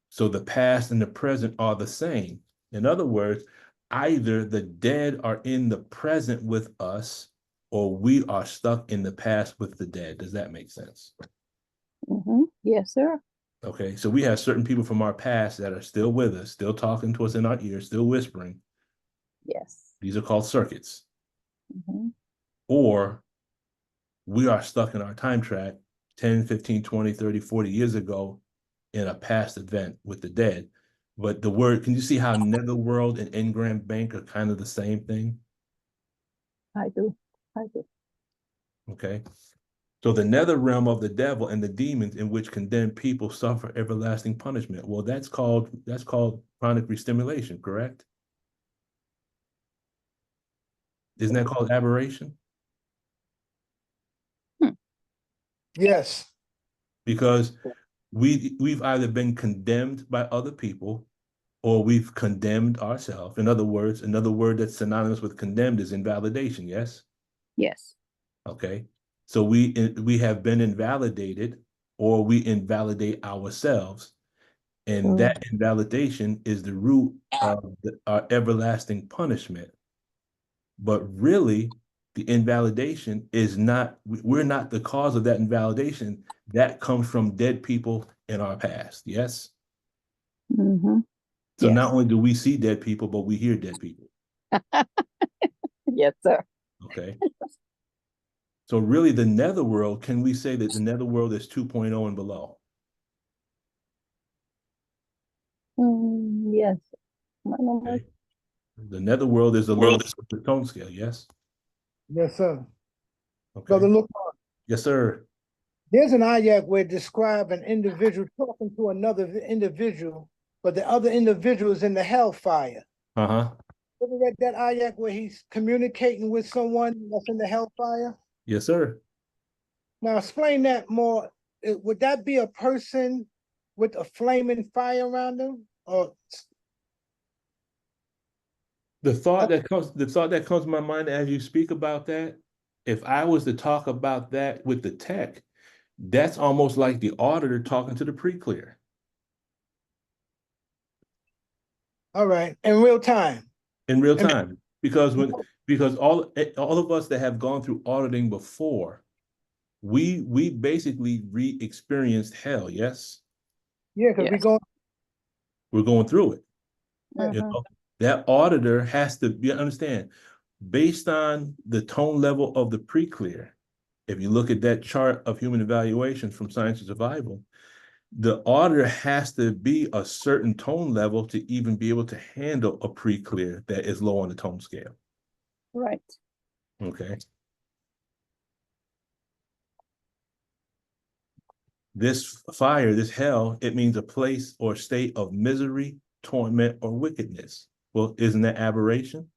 So the past and the present are the same. In other words, either the dead are in the present with us, or we are stuck in the past with the dead. Does that make sense? Yes, sir. Okay, so we have certain people from our past that are still with us, still talking to us in our ear, still whispering. Yes. These are called circuits. Or we are stuck in our time track 10, 15, 20, 30, 40 years ago in a past event with the dead. But the word, can you see how netherworld and engram bank are kind of the same thing? I do. Okay. So the nether realm of the devil and the demons in which condemned people suffer everlasting punishment. Well, that's called chronic restimulation, correct? Isn't that called aberration? Yes. Because we've either been condemned by other people or we've condemned ourselves. In other words, another word that's synonymous with condemned is invalidation, yes? Yes. Okay. So we have been invalidated or we invalidate ourselves. And that invalidation is the root of our everlasting punishment. But really, the invalidation is not, we're not the cause of that invalidation. That comes from dead people in our past, yes? So not only do we see dead people, but we hear dead people. Yes, sir. Okay. So really the netherworld, can we say that the netherworld is 2.0 and below? Yes. Okay. The netherworld is the lowest of the tone scale, yes? Yes, sir. Okay. Brother, look, Yes, sir. there's an ayat where it describes an individual talking to another individual, but the other individual is in the hellfire. Uh-huh. Ever read that ayat where he's communicating with someone that's in the hellfire? Yes, sir. Now explain that more. Would that be a person with a flaming fire around them? Or The thought that comes to my mind as you speak about that, if I was to talk about that with the tech, that's almost like the auditor talking to the pre-clear. all right, in real time. In real time. Because all of us that have gone through auditing before, we basically re-experienced hell, yes? Yeah, because we're going through it. Yeah. You know, that auditor has to understand, based on the tone level of the pre-clear, if you look at that chart of human evaluation from Science of Survival, the auditor has to be a certain tone level to even be able to handle a pre-clear that is low on the tone scale. Right. Okay. This fire, this hell, it means a place or state of misery, torment, or wickedness. Well, isn't that aberration?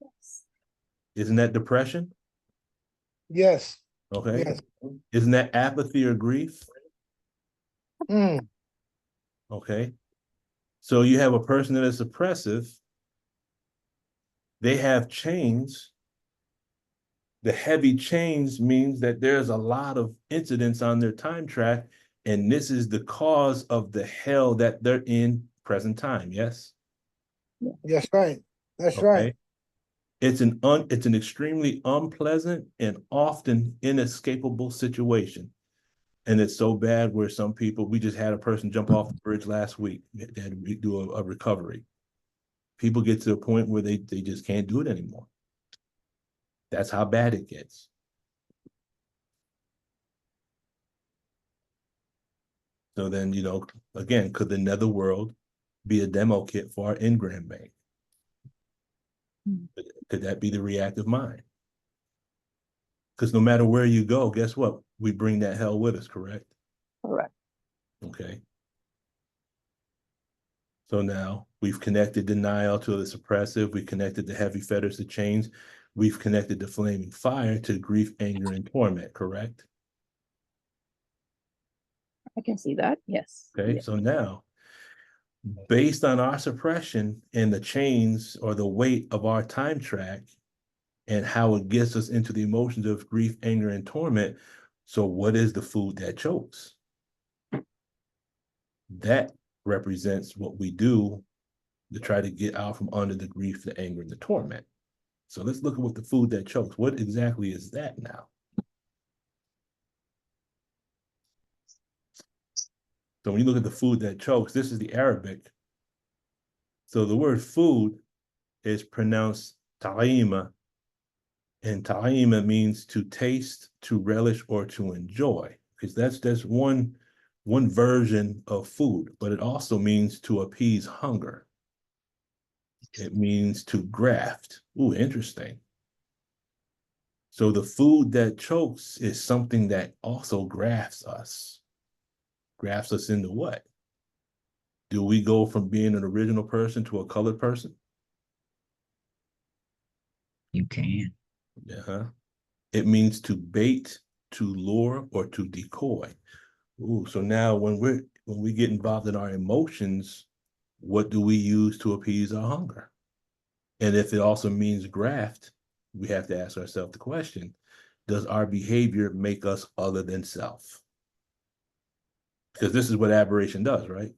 Yes. Isn't that depression? Yes. Okay. Yes. Isn't that apathy or grief? Mm. Okay. So you have a person that is oppressive. They have chains. The heavy chains means that there's a lot of incidents on their time track, and this is the cause of the hell that they're in present time. Yes. That's right. That's Okay. right. It's an extremely unpleasant and often inescapable situation. And it's so bad where some people, we just had a person jump off the bridge last week. They had to do a recovery. People get to a point where they just can't do it anymore. That's how bad it gets. So then, again, could the netherworld be a demo kit for our engram bank? Could that be the reactive mind? Because no matter where you go, guess what? We bring that hell with us, correct? Correct. Okay. So now we've connected denial to the suppressive. We connected the heavy fetters to chains. We've connected the flaming fire to grief, anger, and torment, correct? I can see that. Yes. Okay. Yes. So now, based on our suppression and the chains or the weight of our time track and how it gets us into the emotions of grief, anger, and torment. So what is the food that chokes? That represents what we do to try to get out from under the grief, the anger, and the torment. So let's look at what the food that chokes. What exactly is that now? So when you look at the food that chokes, this is the Arabic. So the word food is pronounced ta'ima, and ta'ima means to taste, to relish, or to enjoy. Because that's one version of food, but it also means to appease hunger. It means to graft. Ooh, interesting. So the food that chokes is something that also grafts us. Grafts us into what? Do we go from being an original person to a colored person? You can. Yeah. It means to bait, to lure, or to decoy. Ooh, so now when we get involved in our emotions, what do we use to appease our hunger? And if it also means graft, we have to ask ourselves the question, does our behavior make us other than self? Because this is what aberration does, right?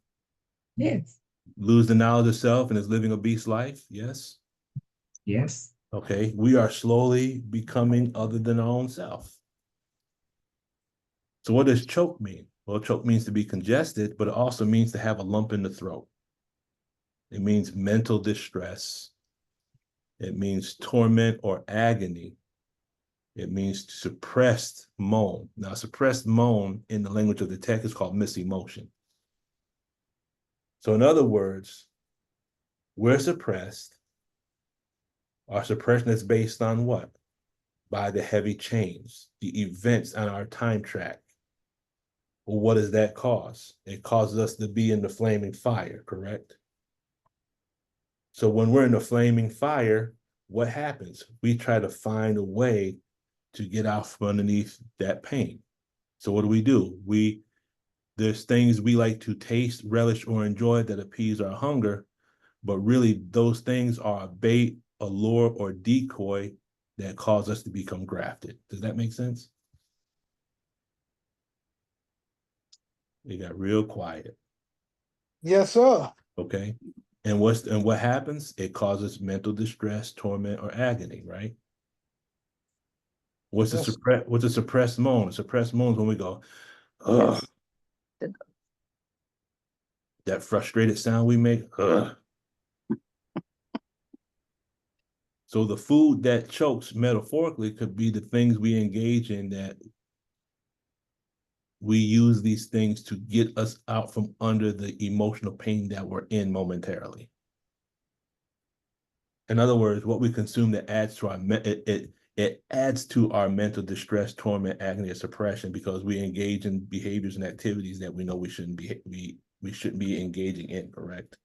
Yes. Lose the knowledge of self and is living a beast life, yes? Yes. Okay, we are slowly becoming other than our own self. So what does choke mean? Well, choke means to be congested, but it also means to have a lump in the throat. It means mental distress. It means torment or agony. It means suppressed moan. Now, suppressed moan in the language of the text is called misemotion. So in other words, we're suppressed. Our suppression is based on what? By the heavy chains, the events on our time track. Well, what does that cause? It causes us to be in the flaming fire, correct? So when we're in the flaming fire, what happens? We try to find a way to get out from underneath that pain. So what do? There's things we like to taste, relish, or enjoy that appease our hunger, but really those things are a bait, a lure, or decoy that cause us to become grafted. Does that make sense? It got real quiet. Yes, sir. Okay. And what happens? It causes mental distress, torment, or agony, right? What's Yes. a suppressed moan? A suppressed moan is when we go, ugh. Yes. That frustrated sound we make, ugh. So the food that chokes metaphorically could be the things we engage in that we use these things to get us out from under the emotional pain that we're in momentarily. In other words, what we consume that adds to our it adds to our mental distress, torment, agony, or suppression because we engage in behaviors and activities that we know we shouldn't we shouldn't be engaging in, correct?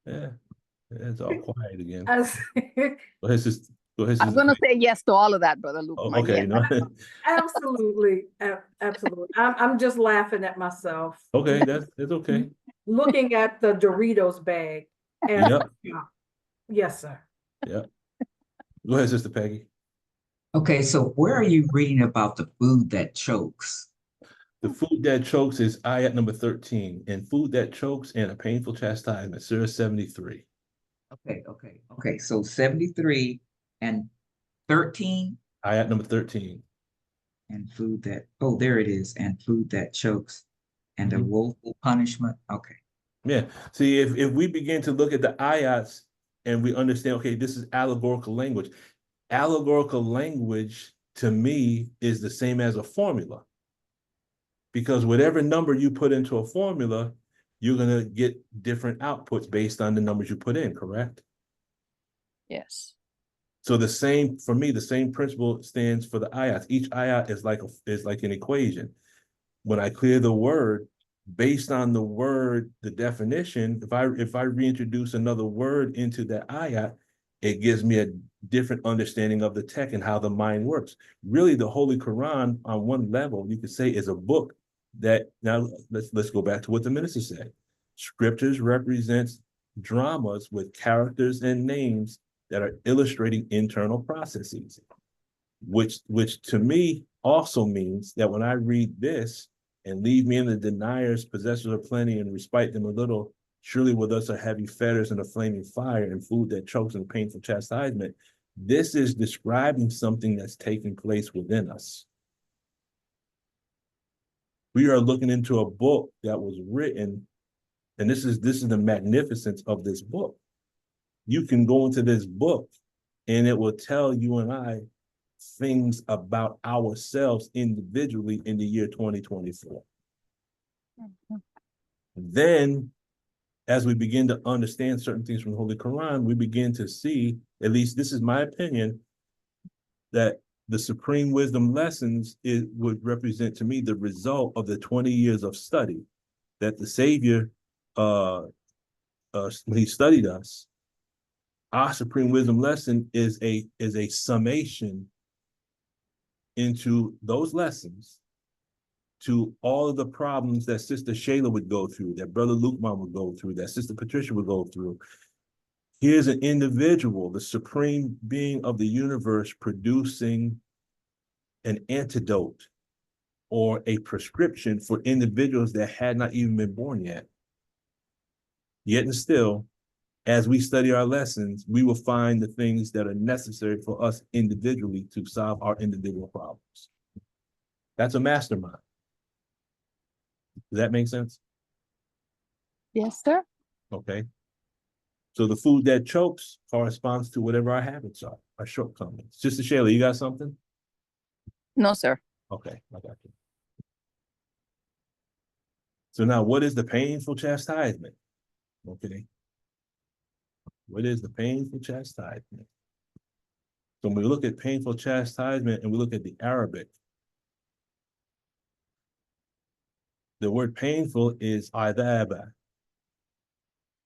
Yeah, it's all quiet again. Go ahead, sis. Go ahead, I'm sis. going to say yes to all of that, Brother Luke. Oh, okay, no. Absolutely, absolutely. I'm just laughing at myself. Okay, that's okay. Looking at the Doritos bag. And Yep. yes, sir. Yep. Go ahead, Sister Peggy. Okay, so where are you reading about the food that chokes? The food that chokes is ayat number 13, and food that chokes and a painful chastisement, Surah 73. Okay. So 73 and 13. Ayat number 13. And food that, oh, there it is. And food that chokes and a woeful punishment. Okay. Yeah. See, if we begin to look at the ayats and we understand, okay, this is allegorical language. Allegorical language to me is the same as a formula. Because whatever number you put into a formula, you're going to get different outputs based on the numbers you put in, correct? Yes. So the same, for me, the same principle stands for the ayat. Each ayat is like an equation. When I clear the word, based on the word, the definition, if I reintroduce another word into that ayat, it gives me a different understanding of the text and how the mind works. Really, the Holy Quran, on one level, you could say, is a book that, now let's go back to what the minister said. Scriptures represents dramas with characters and names that are illustrating internal processes, which to me also means that when I read this, and leave me in the deniers, possessors of plenty, and respite them a little, surely with us are heavy fetters and a flaming fire and food that chokes and painful chastisement. This is describing something that's taking place within us. We are looking into a book that was written, and this is the magnificence of this book. You can go into this book and it will tell you and I things about ourselves individually in the year 2024. Then, as we begin to understand certain things from the Holy Quran, we begin to see, at least this is my opinion, that the supreme wisdom lessons would represent to me the result of the 20 years of study that the Savior, when he studied us, our supreme wisdom lesson is a summation into those lessons to all of the problems that Sister Shayla would go through, that Brother Lukman would go through, that Sister Patricia would go through. Here's an individual, the supreme being of the universe, producing an antidote or a prescription for individuals that had not even been born yet. Yet and still, as we study our lessons, we will find the things that are necessary for us individually to solve our individual problems. That's a mastermind. Does that make sense? Yes, sir. Okay. So the food that chokes corresponds to whatever our habits are, our shortcomings. Sister Shayla, you got something? No, sir. Okay, I got you. So now, what is the painful chastisement? Okay. What is the painful chastisement? So when we look at painful chastisement and we look at the Arabic, the word painful is adaba,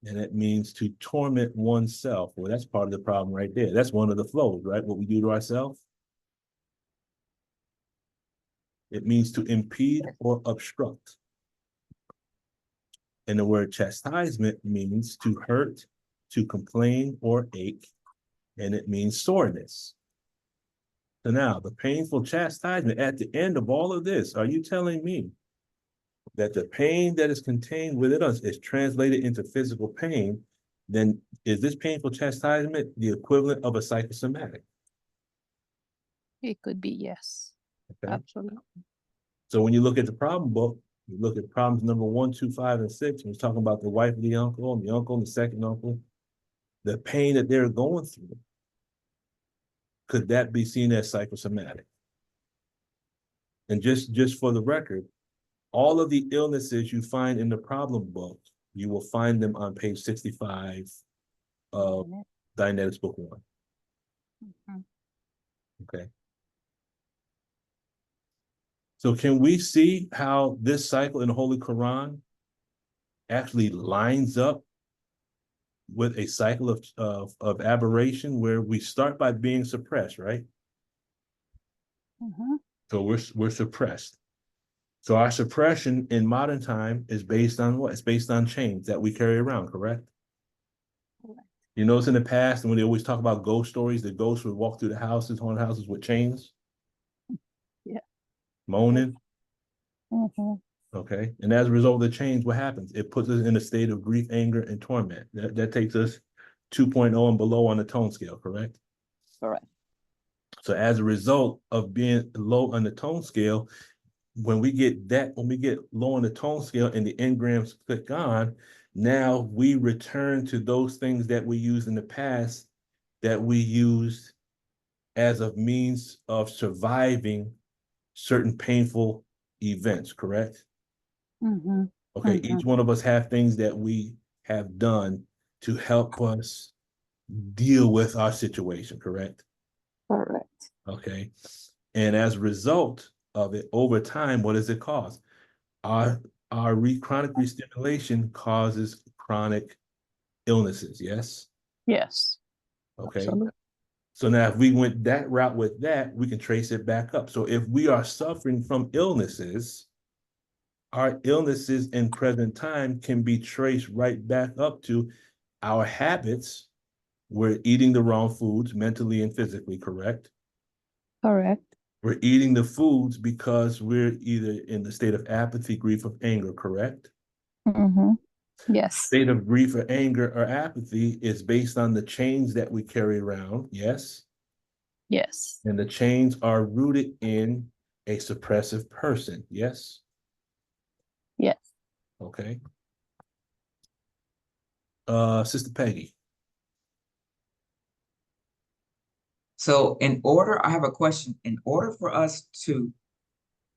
and it means to torment oneself. Well, that's part of the problem right there. That's one of the flows, right? What we do to ourselves. It means to impede or obstruct. And the word chastisement means to hurt, to complain or ache, and it means soreness. So now, the painful chastisement, at the end of all of this, are you telling me that the pain that is contained within us is translated into physical pain? Then is this painful chastisement the equivalent of a psychosomatic? It could be yes. Okay. Absolutely. So when you look at the problem book, you look at problems number 1, 2, 5, and 6, when it's talking about the wife of the uncle and the second uncle, the pain that they're going through, could that be seen as psychosomatic? And just for the record, all of the illnesses you find in the problem book, you will find them on page 65 of Dianetics Book 1. Okay. So can we see how this cycle in the Holy Quran actually lines up with a cycle of aberration where we start by being suppressed, right? So we're suppressed. So our suppression in modern time is based on what? It's based on chains that we carry around, correct? You notice in the past, when they always talk about ghost stories, the ghosts would walk through the houses, haunted houses with chains. Yeah. Moaning. Okay. And as a result of the chains, what happens? It puts us in a state of grief, anger, and torment. That takes us 2.0 and below on the tone scale, correct? Correct. So as a result of being low on the tone scale, when we get low on the tone scale and the engrams click on, now we return to those things that we used in the past that we used as a means of surviving certain painful events, correct? Okay, each one of us have things that we have done to help us deal with our situation, correct? Correct. Okay. And as a result of it, over time, what does it cause? Our chronic restimulation causes chronic illnesses, yes? Yes. Okay. Absolutely. So now if we went that route with that, we can trace it back up. So if we are suffering from illnesses, our illnesses in present time can be traced right back up to our habits. We're eating the wrong foods mentally and physically, correct? Correct. We're eating the foods because we're either in the state of apathy, grief, or anger, correct? Yes. State of grief or anger or apathy is based on the chains that we carry around, yes? Yes. And the chains are rooted in a suppressive person, yes? Yes. Okay. Sister Peggy. So I have a question. In order for us to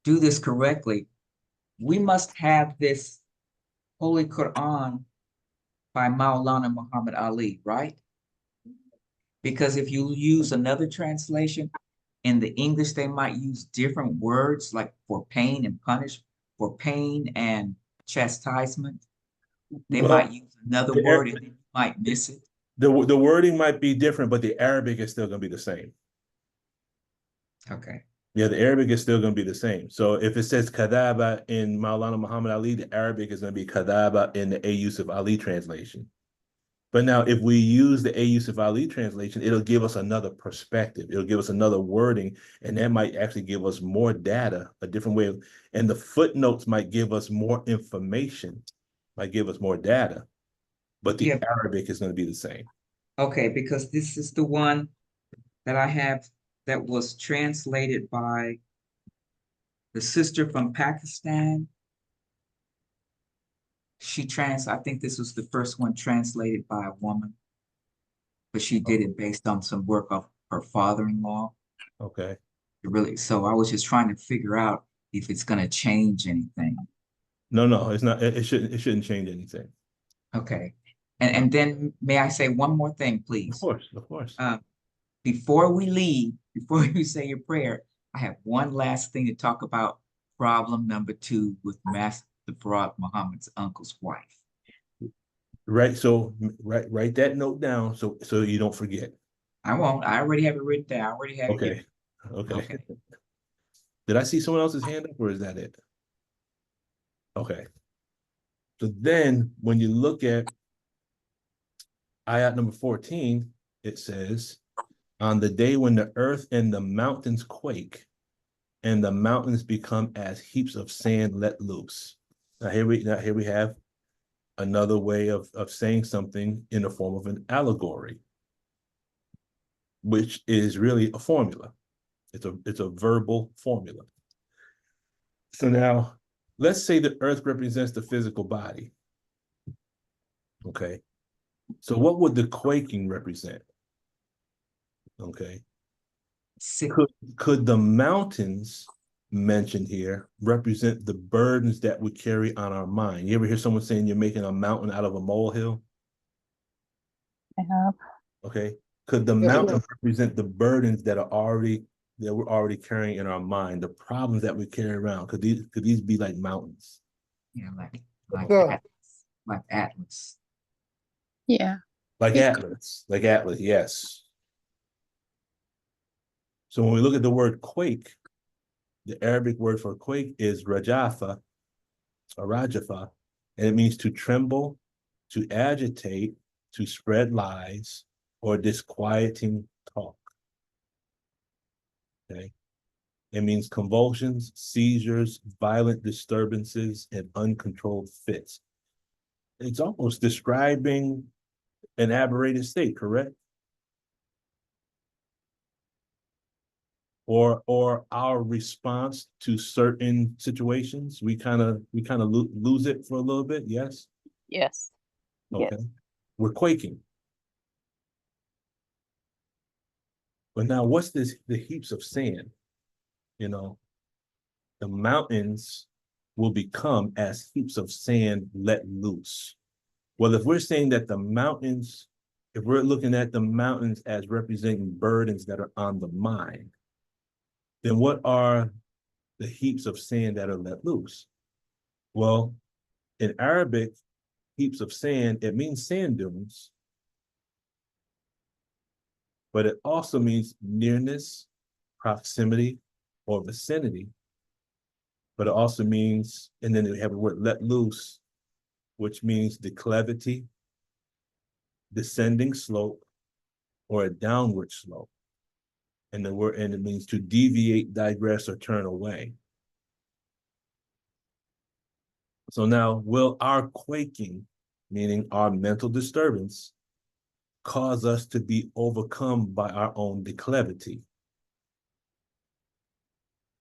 do this correctly, we must have this Holy Quran by Maulana Muhammad Ali, right? Because if you use another translation, in the English, they might use different words like for pain and punish, for pain and chastisement. They might use another word and you might miss it. The wording might be different, but the Arabic is still going to be the same. Okay. Yeah, the Arabic is still going to be the same. So if it says kadaba in Maulana Muhammad Ali, the Arabic is going to be kadaba in the A. Yusuf Ali translation. But now if we use the A. Yusuf Ali translation, it'll give us another perspective. It'll give us another wording, and that might actually give us more data, a different way of, and the footnotes might give us more information, might give us more data, but the Arabic is going to be the same. Okay, because this is the one that I have that was translated by the sister from Pakistan. I think this was the first one translated by a woman, but she did it based on some work of her father-in-law. Okay. So I was just trying to figure out if it's going to change anything. No, it's not. It shouldn't change anything. Okay. And then may I say one more thing, please? Of course. Before we leave, before you say your prayer, I have one last thing to talk about. Problem number 2 with Master Farad Muhammad's uncle's wife. Right. So write that note down so you don't forget. I won't. I already have it written down. I already have Okay. it. Okay. Did I see someone else's hand up, or is that it? Okay. So then when you look at ayat number 14, it says, on the day when the earth and the mountains quake and the mountains become as heaps of sand let loose. Now here we have another way of saying something in the form of an allegory, which is really a formula. It's a verbal formula. So now let's say the earth represents the physical body. Okay. So what would the quaking represent? Okay. Could the mountains mentioned here represent the burdens that we carry on our mind. You ever hear someone saying you're making a mountain out of a molehill? I have. Okay. Could the mountain represent the burdens that we're already carrying in our mind, the problems that we carry around? Could these be like mountains? Yeah, Yeah. like Atlas. Yeah. Like Atlas, yes. So when we look at the word quake, the Arabic word for quake is rajafa, or rajafa, and it means to tremble, to agitate, to spread lies, or disquieting talk. Okay. It means convulsions, seizures, violent disturbances, and uncontrolled fits. It's almost describing an aberrated state, correct? Or our response to certain situations. We kind of lose it for a little bit, yes? Yes. Okay. Yes. We're quaking. But now what's this, the heaps of sand? You know, the mountains will become as heaps of sand let loose. Well, if we're saying that the mountains, if we're looking at the mountains as representing burdens that are on the mind, then what are the heaps of sand that are let loose? Well, in Arabic, heaps of sand, it means sand dunes, but it also means nearness, proximity, or vicinity. But it also means, and then we have the word let loose, which means declivity, descending slope, or a downward slope. And it means to deviate, digress, or turn away. So now, will our quaking, meaning our mental disturbance, cause us to be overcome by our own declivity?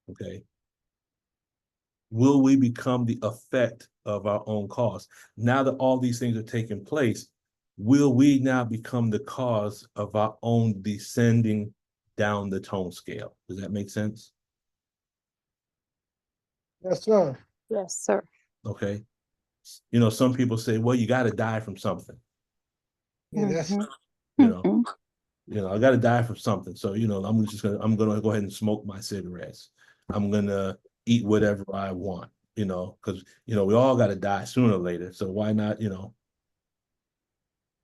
Okay. Will we become the effect of our own cause? Now that all these things are taking place, will we now become the cause of our own descending down the tone scale? Does that make sense? Yes, sir. Yes, sir. Okay. You know, some people say, well, you got to die from something. Yeah, that's You know, I got to die from something. So, you know, I'm going to go ahead and smoke my cigarettes. I'm going to eat whatever I want, you know, because, you know, we all got to die sooner or later. So why not, you know,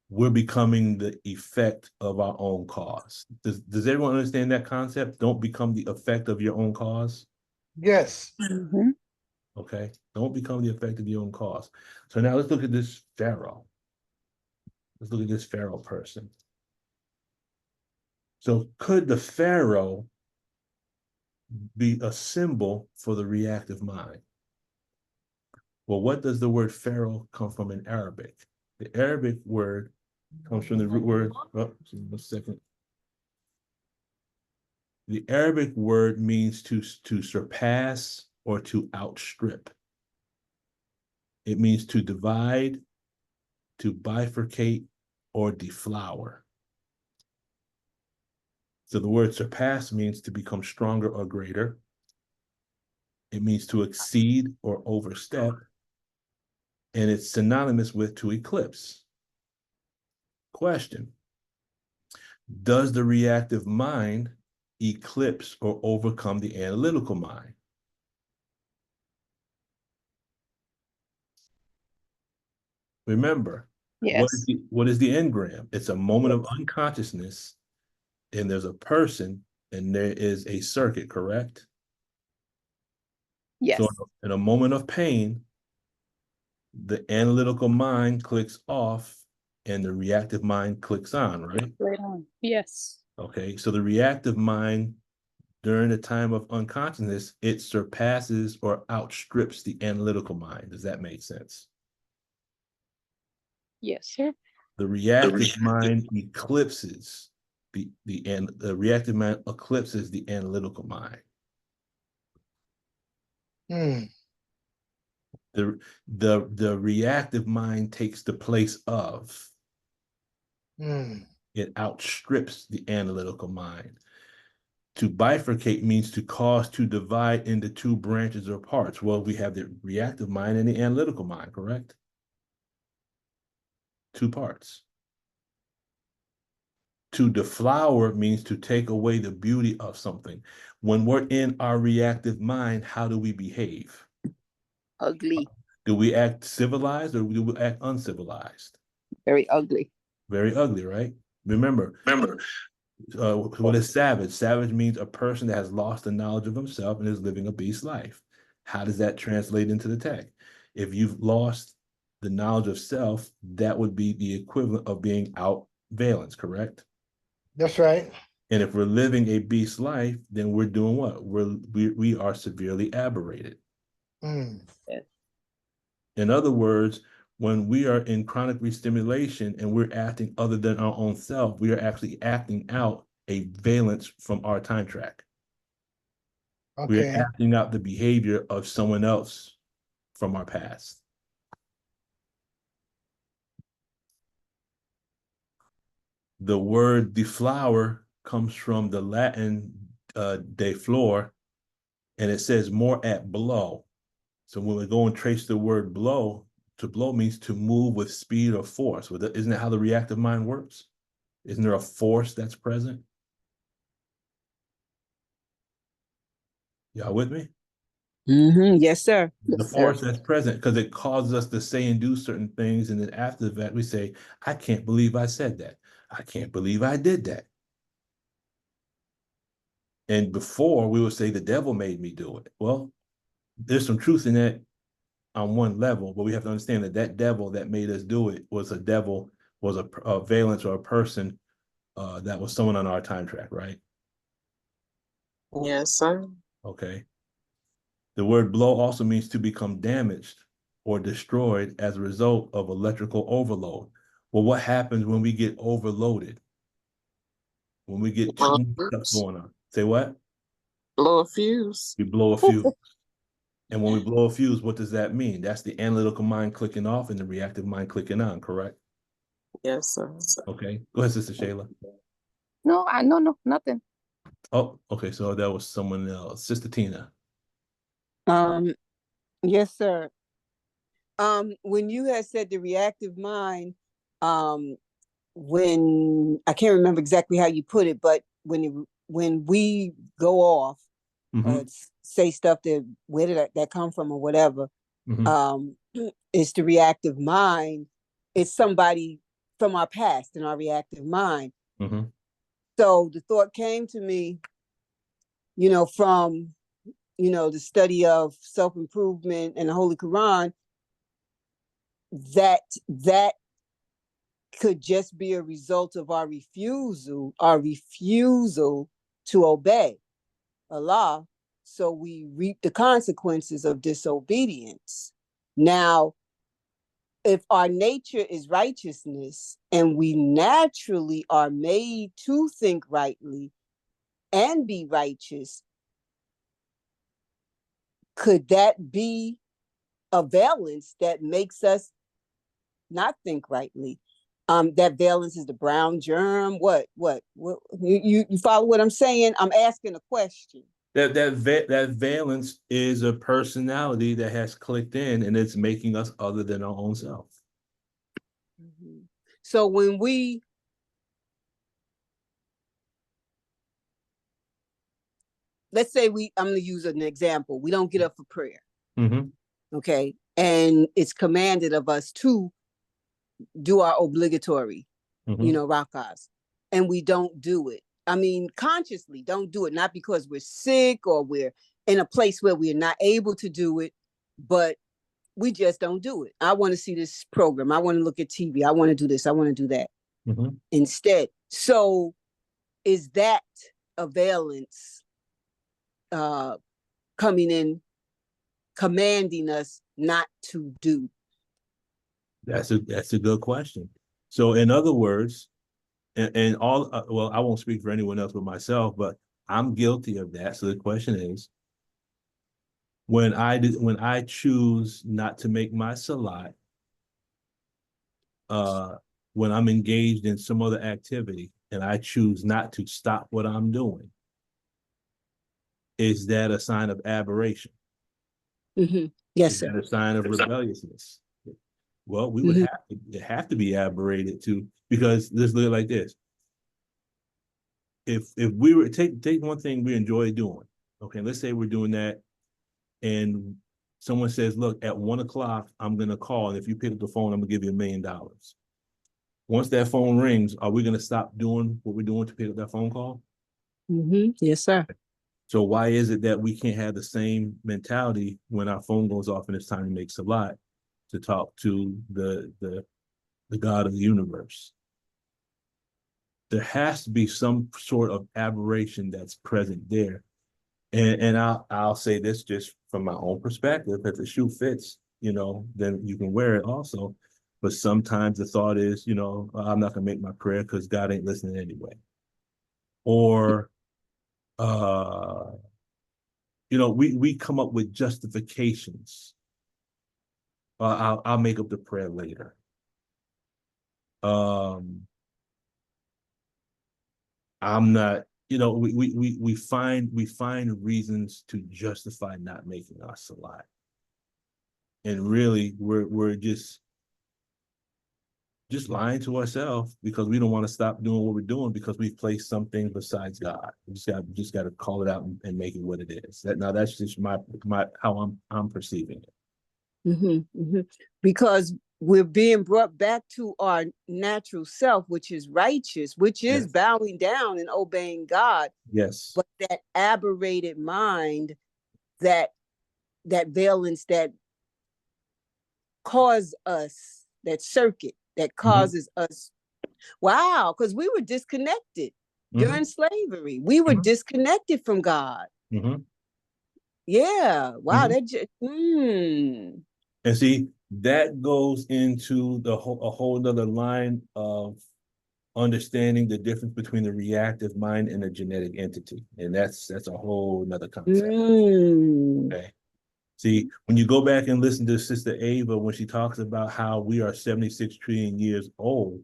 we're becoming the effect of our own cause. Does everyone understand that concept? Don't become the effect of your own cause. yes. Okay. Don't become the effect of your own cause. So now let's look at this Pharaoh. Let's look at this Pharaoh person. So could the Pharaoh be a symbol for the reactive mind? Well, what does the word Pharaoh come from in Arabic? The Arabic word comes from the root word, oh, 1 second. The Arabic word means to surpass or to outstrip. It means to divide, to bifurcate, or deflower. So the word surpass means to become stronger or greater. It means to exceed or overstep. And it's synonymous with to eclipse. Question: does the reactive mind eclipse or overcome the analytical mind? Remember, Yes. what is the engram? It's a moment of unconsciousness, and there's a person, and there is a circuit, correct? Yes. So in a moment of pain, the analytical mind clicks off and the reactive mind clicks on, right? Right on. Yes. Okay, so the reactive mind during the time of unconsciousness, it surpasses or outstrips the analytical mind. Does that make sense? Yes, sir. The reactive mind eclipses the reactive mind eclipses the analytical mind. The reactive mind takes the place of. It outstrips the analytical mind. To bifurcate means to cause to divide into two branches or parts. Well, we have the reactive mind and the analytical mind, correct? Two parts. To deflower means to take away the beauty of something. When we're in our reactive mind, how do we behave? Ugly. Do we act civilized or do we act uncivilized? Very ugly. Very ugly, right? Remember, what is savage? Savage means a person that has lost the knowledge of himself and is living a beast life. How does that translate into the text? If you've lost the knowledge of self, that would be the equivalent of being out valence, correct? That's right. And if we're living a beast life, then we're doing what? We are severely aberrated. Mm. In other words, when we are in chronic restimulation and we're acting other than our own self, we are actually acting out a valence from our time track. We're Okay. acting out the behavior of someone else from our past. The word deflower comes from the Latin deflor, and it says more at blow. So when we go and trace the word blow, to blow means to move with speed or force. Isn't that how the reactive mind works? Isn't there a force that's present? Y'all with me? Yes, sir. The force that's present, because it causes us to say and do certain things. And then after that, we say, I can't believe I said that. I can't believe I did that. And before we would say the devil made me do it. Well, there's some truth in that on one level, but we have to understand that that devil that made us do it was a devil, was a valence or a person that was someone on our time track, right? Yes, sir. Okay. The word blow also means to become damaged or destroyed as a result of electrical overload. Well, what happens when we get overloaded? When we get too much stuff going on? Say what? Blow a fuse. We blow a fuse. And when we blow a fuse, what does that mean? That's the analytical mind clicking off and the reactive mind clicking on, correct? Yes, sir. Okay. Go ahead, Sister Shayla. No, nothing. Oh, okay. So that was someone else. Sister Tina. Yes, sir. When you had said the reactive mind, when I can't remember exactly how you put it, but when we go off, say stuff that where did that come from or whatever, it's the reactive mind. It's somebody from our past in our reactive mind. So the thought came to me, from the study of self-improvement and the Holy Quran, that could just be a result of our refusal to obey Allah. So we reap the consequences of disobedience. Now, if our nature is righteousness and we naturally are made to think rightly and be righteous, could that be a valence that makes us not think rightly? That valence is the brown germ. What you follow what I'm saying? I'm asking a question. That valence is a personality that has clicked in and it's making us other than our own self. So when let's say I'm going to use an example. We don't get up for prayer. Okay. And it's commanded of us to do our obligatory, rakahs, and we don't do it. I mean, consciously don't do it, not because we're sick or we're in a place where we're not able to do it, but we just don't do it. I want to see this program. I want to look at TV. I want to do this. I want to do that instead. So is that a valence coming in, commanding us not to do? That's a good question. So in other words, and all, well, I won't speak for anyone else but myself, but I'm guilty of that. So the question is, when I choose not to make my salat, when I'm engaged in some other activity and I choose not to stop what I'm doing, Is that a sign of aberration? Yes, Is sir. that a sign of rebelliousness? Well, we would have to be aberrated to, because let's look at it like this. If we were take one thing we enjoy doing, okay, let's say we're doing that, and someone says, look, at 1 o'clock, I'm gonna call, and if you pick up the phone, I'm gonna give you $1 million. Once that phone rings, are we gonna stop doing what we're doing to pick up that phone call? Yes, sir. So why is it that we can't have the same mentality when our phone goes off and it's time to make salat, to talk to the God of the universe? There has to be some sort of aberration that's present there. And I'll say this just from my own perspective: if the shoe fits, then you can wear it also. But sometimes the thought is, I'm not gonna make my prayer because God ain't listening anyway. Or we come up with justifications. I'll make up the prayer later. I'm not, we find reasons to justify not making our salat. And really we're just lying to ourselves, because we don't want to stop doing what we're doing because we've placed something besides God. We just got to call it out and make it what it is. That's just my how I'm perceiving it. Because we're being brought back to our natural self, which is righteous, which is Yes. bowing down and obeying God. Yes. But that aberrated mind, that valence that cause us, that circuit that causes us, wow, because we were disconnected during slavery. We were disconnected from God. Yeah, wow, And see, that goes into a whole other line of understanding the difference between the reactive mind and a genetic entity. And that's a whole nother concept. Okay. See, when you go back and listen to Sister Ava, when she talks about how we are 76 trillion years old,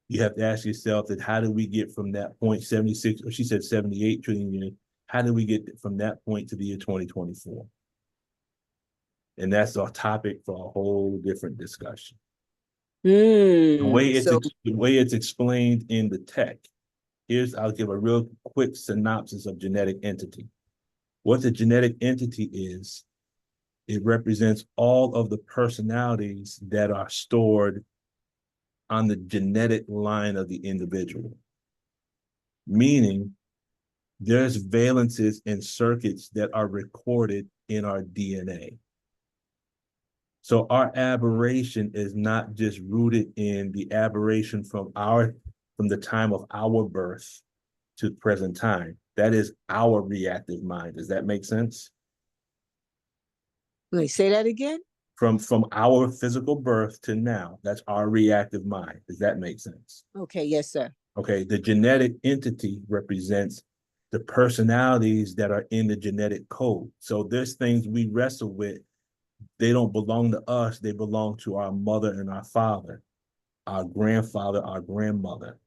you have to ask yourself that how do we get from that point, 76, or she said 78 trillion years, how do we get from that point to the year 2024? And that's a topic for a whole different discussion. The way it's explained in the text, I'll give a real quick synopsis of genetic entity. What the genetic entity is, it represents all of the personalities that are stored on the genetic line of the individual. Meaning, there's valences and circuits that are recorded in our DNA. So our aberration is not just rooted in the aberration from the time of our birth to present time. That is our reactive mind. Does that make sense? Wait, say that again? From our physical birth to now, that's our reactive mind. Does that make sense? Okay, yes, sir. Okay, the genetic entity represents the personalities that are in the genetic code. So there's things we wrestle with. They don't belong to us. They belong to our mother and our father, our grandfather, our grandmother.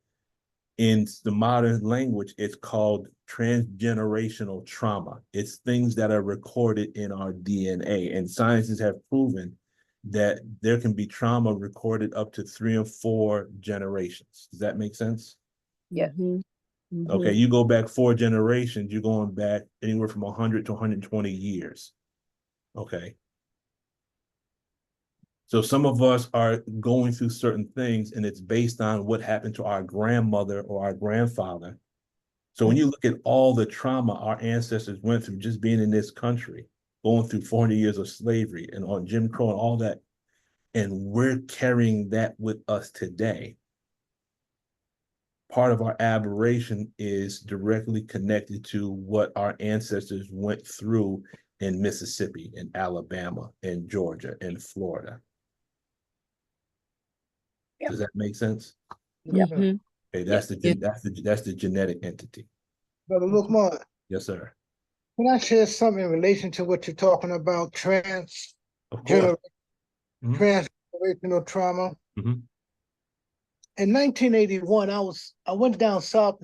In the modern language, it's called transgenerational trauma. It's things that are recorded in our DNA. And scientists have proven that there can be trauma recorded up to 3 and 4 generations. Does that make sense? Yeah. Okay, you go back 4 generations, you're going back anywhere from 100 to 120 years. Okay. So some of us are going through certain things, and it's based on what happened to our grandmother or our grandfather. So when you look at all the trauma our ancestors went through just being in this country, going through 400 years of slavery and on Jim Crow and all that, and we're carrying that with us today. Part of our aberration is directly connected to what our ancestors went through in Mississippi, in Alabama, in Georgia, in Florida. Yep. Does that make sense? Yeah. Okay, that's the genetic entity. Brother Lukman. Yes, sir. Can I share something in relation to what you're talking about, transgenerational trauma? In 1981, I went down south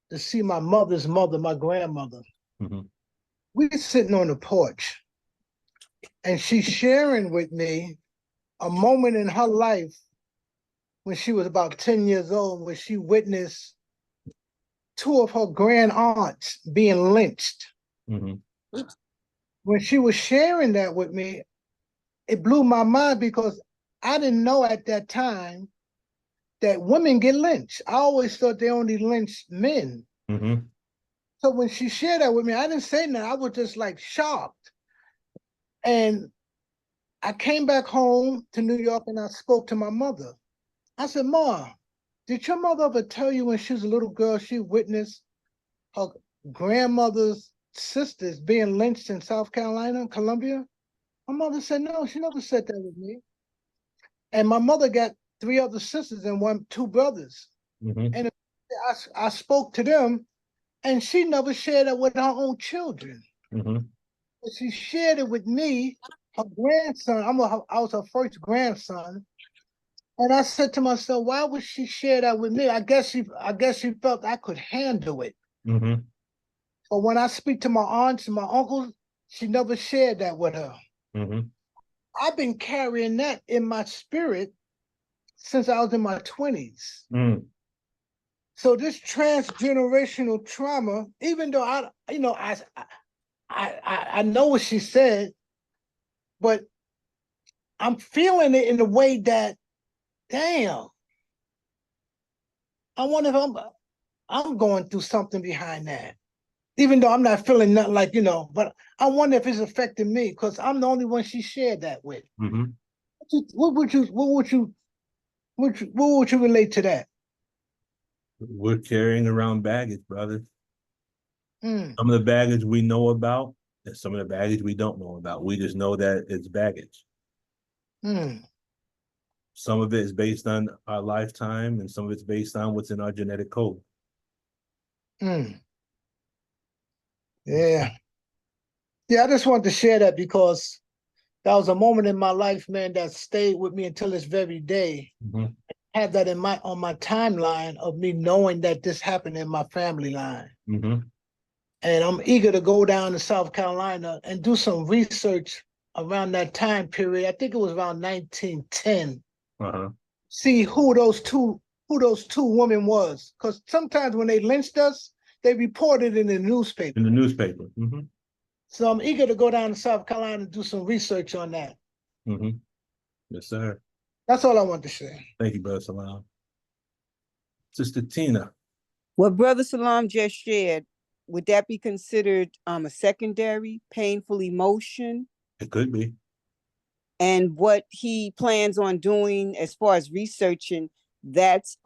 to see my mother's mother, my grandmother. we sitting on the porch, and she's sharing with me a moment in her life when she was about 10 years old, when she witnessed two of her grand aunts being lynched. Mm-hmm. When she was sharing that with me, it blew my mind because I didn't know at that time that women get lynched. I always thought they only lynched men. Mm-hmm. So when she shared that with me, I didn't say nothing. I was just like shocked. And I came back home to New York and I spoke to my mother. I said, "Ma, did your mother ever tell you when she was a little girl, she witnessed her grandmother's sisters being lynched in South Carolina, Columbia?" My mother said, "No, she never said that with me." And my mother got 3 other sisters and 2 brothers. Mm-hmm. And I spoke to them, and she never shared that with her own children. Mm-hmm. But she shared it with me, her grandson. I was her first grandson. And I said to myself, why would she share that with me? I guess she felt I could handle it. Mm-hmm. But when I speak to my aunts and my uncles, she never shared that with her. Mm-hmm. I've been carrying that in my spirit since I was in my 20s. Mm. So this transgenerational trauma, even though I know what she said, but I'm feeling it in a way that, damn, I wonder if I'm going through something behind that. Even though I'm not feeling nothing like, but I wonder if it's affecting me because I'm the only one she shared that with. Mm-hmm. What would you relate to that? We're carrying around baggage, brother. Mm. Some of the baggage we know about, and some of the baggage we don't know about. We just know that it's baggage. Mm. Some of it is based on our lifetime, and some of it's based on what's in our genetic code. Mm. Yeah. Yeah, I just wanted to share that because that was a moment in my life, man, that stayed with me until this very day. Mm-hmm. I have that on my timeline of me knowing that this happened in my family line. Mm-hmm. And I'm eager to go down to South Carolina and do some research around that time period. I think it was around 1910. Uh-huh. See who those two women was. Because sometimes when they lynched us, they reported in the newspaper. Mm-hmm. So I'm eager to go down to South Carolina and do some research on that. Mm-hmm. Yes, sir. That's all I want to say. Thank you, Brother Salam. Sister Tina. What Brother Salam just shared, would that be considered a secondary painful emotion? It could be. And what he plans on doing as far as researching, that's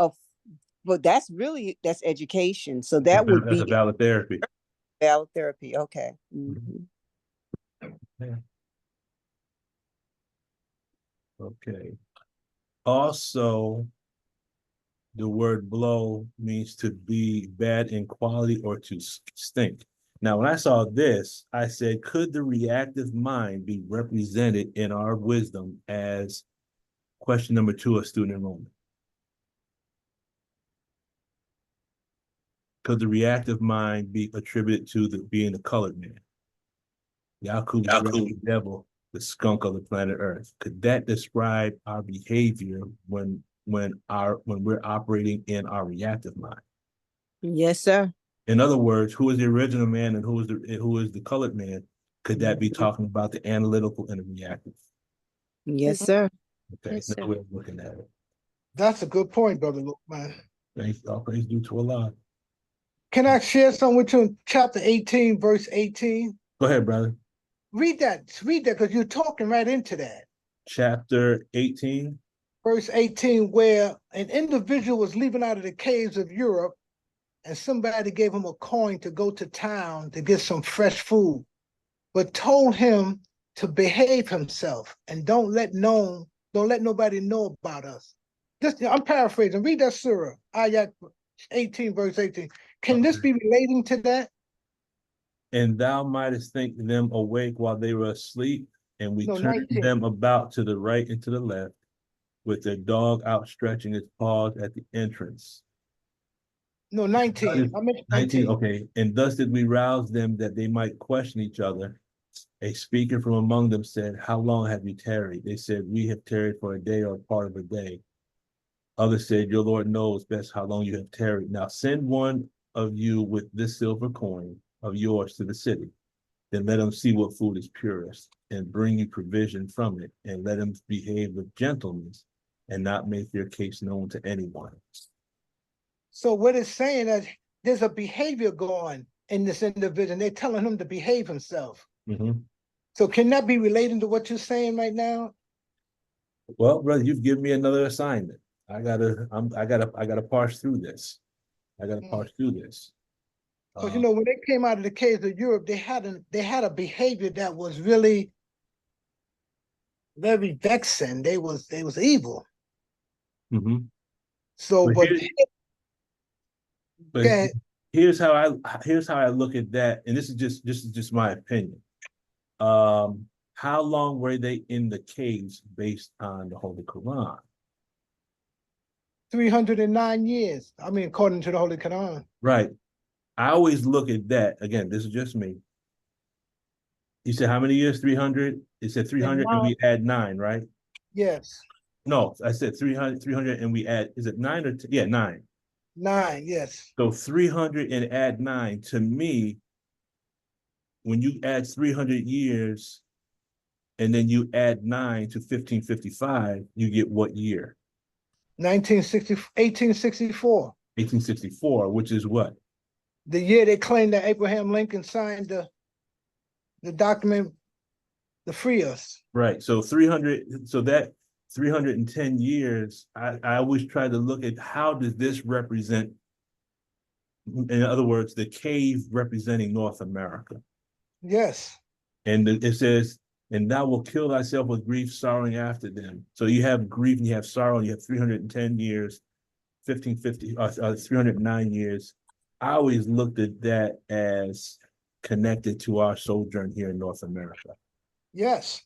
education. So that would be a valid therapy. Valid therapy. Okay. Mm-hmm. Yeah. Okay. Also, the word blow means to be bad in quality or to stink. Now, when I saw this, I said, could the reactive mind be represented in our wisdom as question number 2 of student enrollment? Could the reactive mind be attributed to being the colored man? Yakub, the devil, the skunk of the planet Earth. Could that describe our behavior when we're operating in our reactive mind? Yes, sir. In other words, who is the original man and who is the colored man? Could that be talking about the analytical and the reactive? Yes, sir. Okay, yes, now we're looking at it. That's a good point, Brother Lukman. Thanks, all praise due to Allah. Can I share something with you in chapter 18, verse 18? Go ahead, brother. Read that, because you're talking right into that. Chapter 18. Verse 18, where an individual was leaving out of the caves of Europe, and somebody gave him a coin to go to town to get some fresh food, but told him to behave himself and don't let nobody know about us. I'm paraphrasing. Read that surah, ayat 18, verse 18. Can this be relating to that? And thou mightest think them awake while they were asleep, and we turned 19. them about to the right and to the left, with their dog outstretching its paws at the entrance. No, 19. I meant 19. Okay. And thus did we rouse them that they might question each other. A speaker from among them said, how long have you tarried? They said, we have tarried for a day or part of a day. Others said, your Lord knows best how long you have tarried. Now send one of you with this silver coin of yours to the city. Then let him see what food is purest, and bring you provision from it, and let him behave with gentleness, and not make their case known to anyone. So what it's saying is there's a behavior going in this individual. They're telling him to behave himself. So can that be relating to what you're saying right now? Well, brother, you've given me another assignment. I gotta parse through this. Because you know, when they came out of the caves of Europe, they had a behavior that was really very vexing. They was evil. So, but here's how I look at that, and this is just my opinion. How long were they in the caves based on the Holy Quran? 309 years. I mean, according to the Holy Quran. Right. I always look at that. Again, this is just me. You said how many years? 300? It said 300 and we add 9, right? Yes. No, I said 300 and we add, is it 9 or 10? Yeah, 9. 9, yes. So 300 and add 9, to me, when you add 300 years and then you add 9 to 1555, you get what year? 1864. 1864, which is what? The year they claimed that Abraham Lincoln signed the document to free us. Right. So 300, so that 310 years, I always try to look at how does this represent, in other words, the cave representing North America. Yes. And it says, and thou wilt kill thyself with grief, sorrowing after them. So you have grief and you have sorrow, and you have 310 years, 309 years. I always looked at that as connected to our sojourn here in North America. Yes.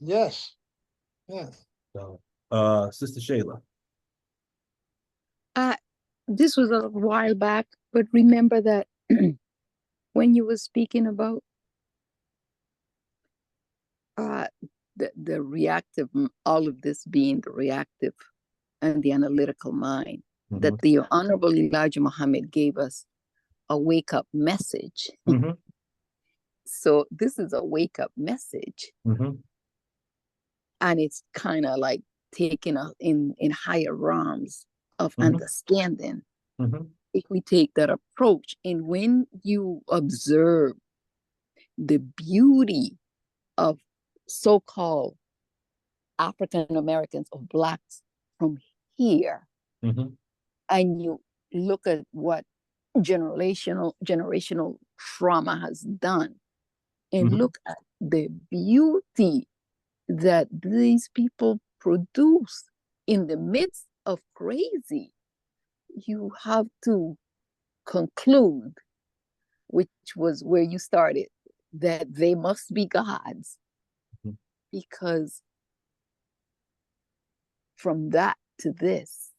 So, Sister Shayla. This was a while back, but remember that when you were speaking about the reactive, all of this being the reactive and the analytical mind, that the Honorable Elijah Muhammad gave us a wake-up message. So this is a wake-up message. And it's kind of like taking us in higher realms of understanding. If we take that approach, and when you observe the beauty of so-called African Americans or Blacks from here, and you look at what generational trauma has done, and look at the beauty that these people produce in the midst of crazy, you have to conclude, which was where you started, that they must be gods. Because from that to this,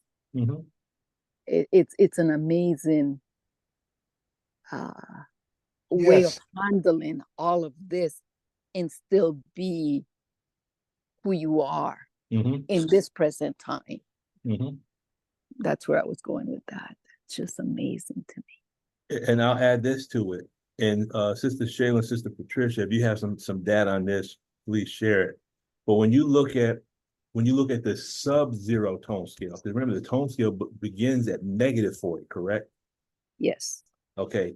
it's an amazing way of handling all of this and still be who you are in this present time. That's where I was going with that. It's just amazing to me. And I'll add this to it. And Sister Shayla and Sister Patricia, if you have some data on this, please share it. But when you look at the sub-zero tone scale, because remember the tone scale begins at -40, correct? Yes. Okay.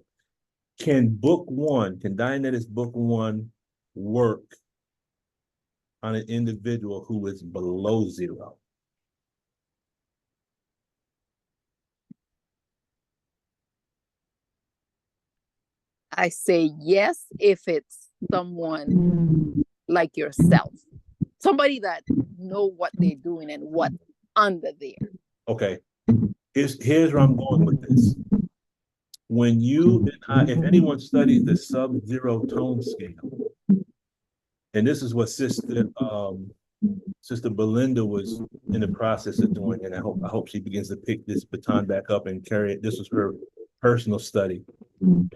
Can Dianetics book 1 work on an individual who is below 0? I say yes if it's someone like yourself, somebody that know what they're doing and what's under there. Okay, here's where I'm going with this. When if anyone studies the sub-zero tone scale, and this is what Sister Belinda was in the process of doing, and I hope she begins to pick this baton back up and carry it. This was her personal study.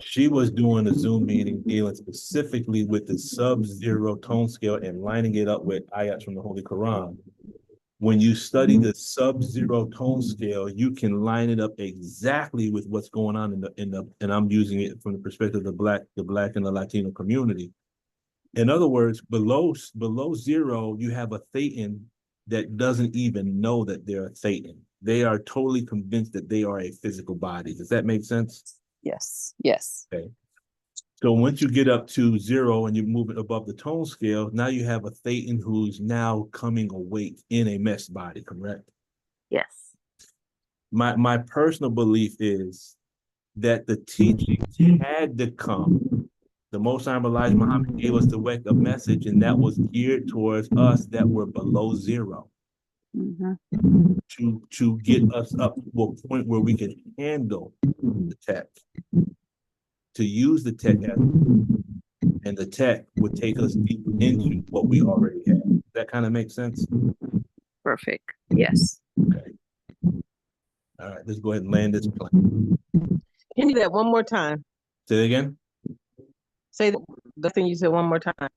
She was doing a Zoom meeting dealing specifically with the sub-zero tone scale and lining it up with ayats from the Holy Quran. When you study the sub-zero tone scale, you can line it up exactly with what's going on and I'm using it from the perspective of the black and the Latino community. In other words, below zero, you have a thetan that doesn't even know that they're a thetan. They are totally convinced that they are a physical body. Does that make sense? Yes, yes. Okay. So once you get up to zero and you move it above the tone scale, now you have a thetan who's now coming awake in a mesh body, correct? Yes. My personal belief is that the teachings had to come. The Most High Elijah Muhammad gave us the wake up message, and that was geared towards us that were below zero. To get us up to a point where we can handle the tech, to use the tech as, and the tech would take us deeper into what we already have. That kind of makes sense? Perfect. Yes. Okay. All right, let's go ahead and land this plane. Give me that one more time. Say it again. Say the thing you said one more time.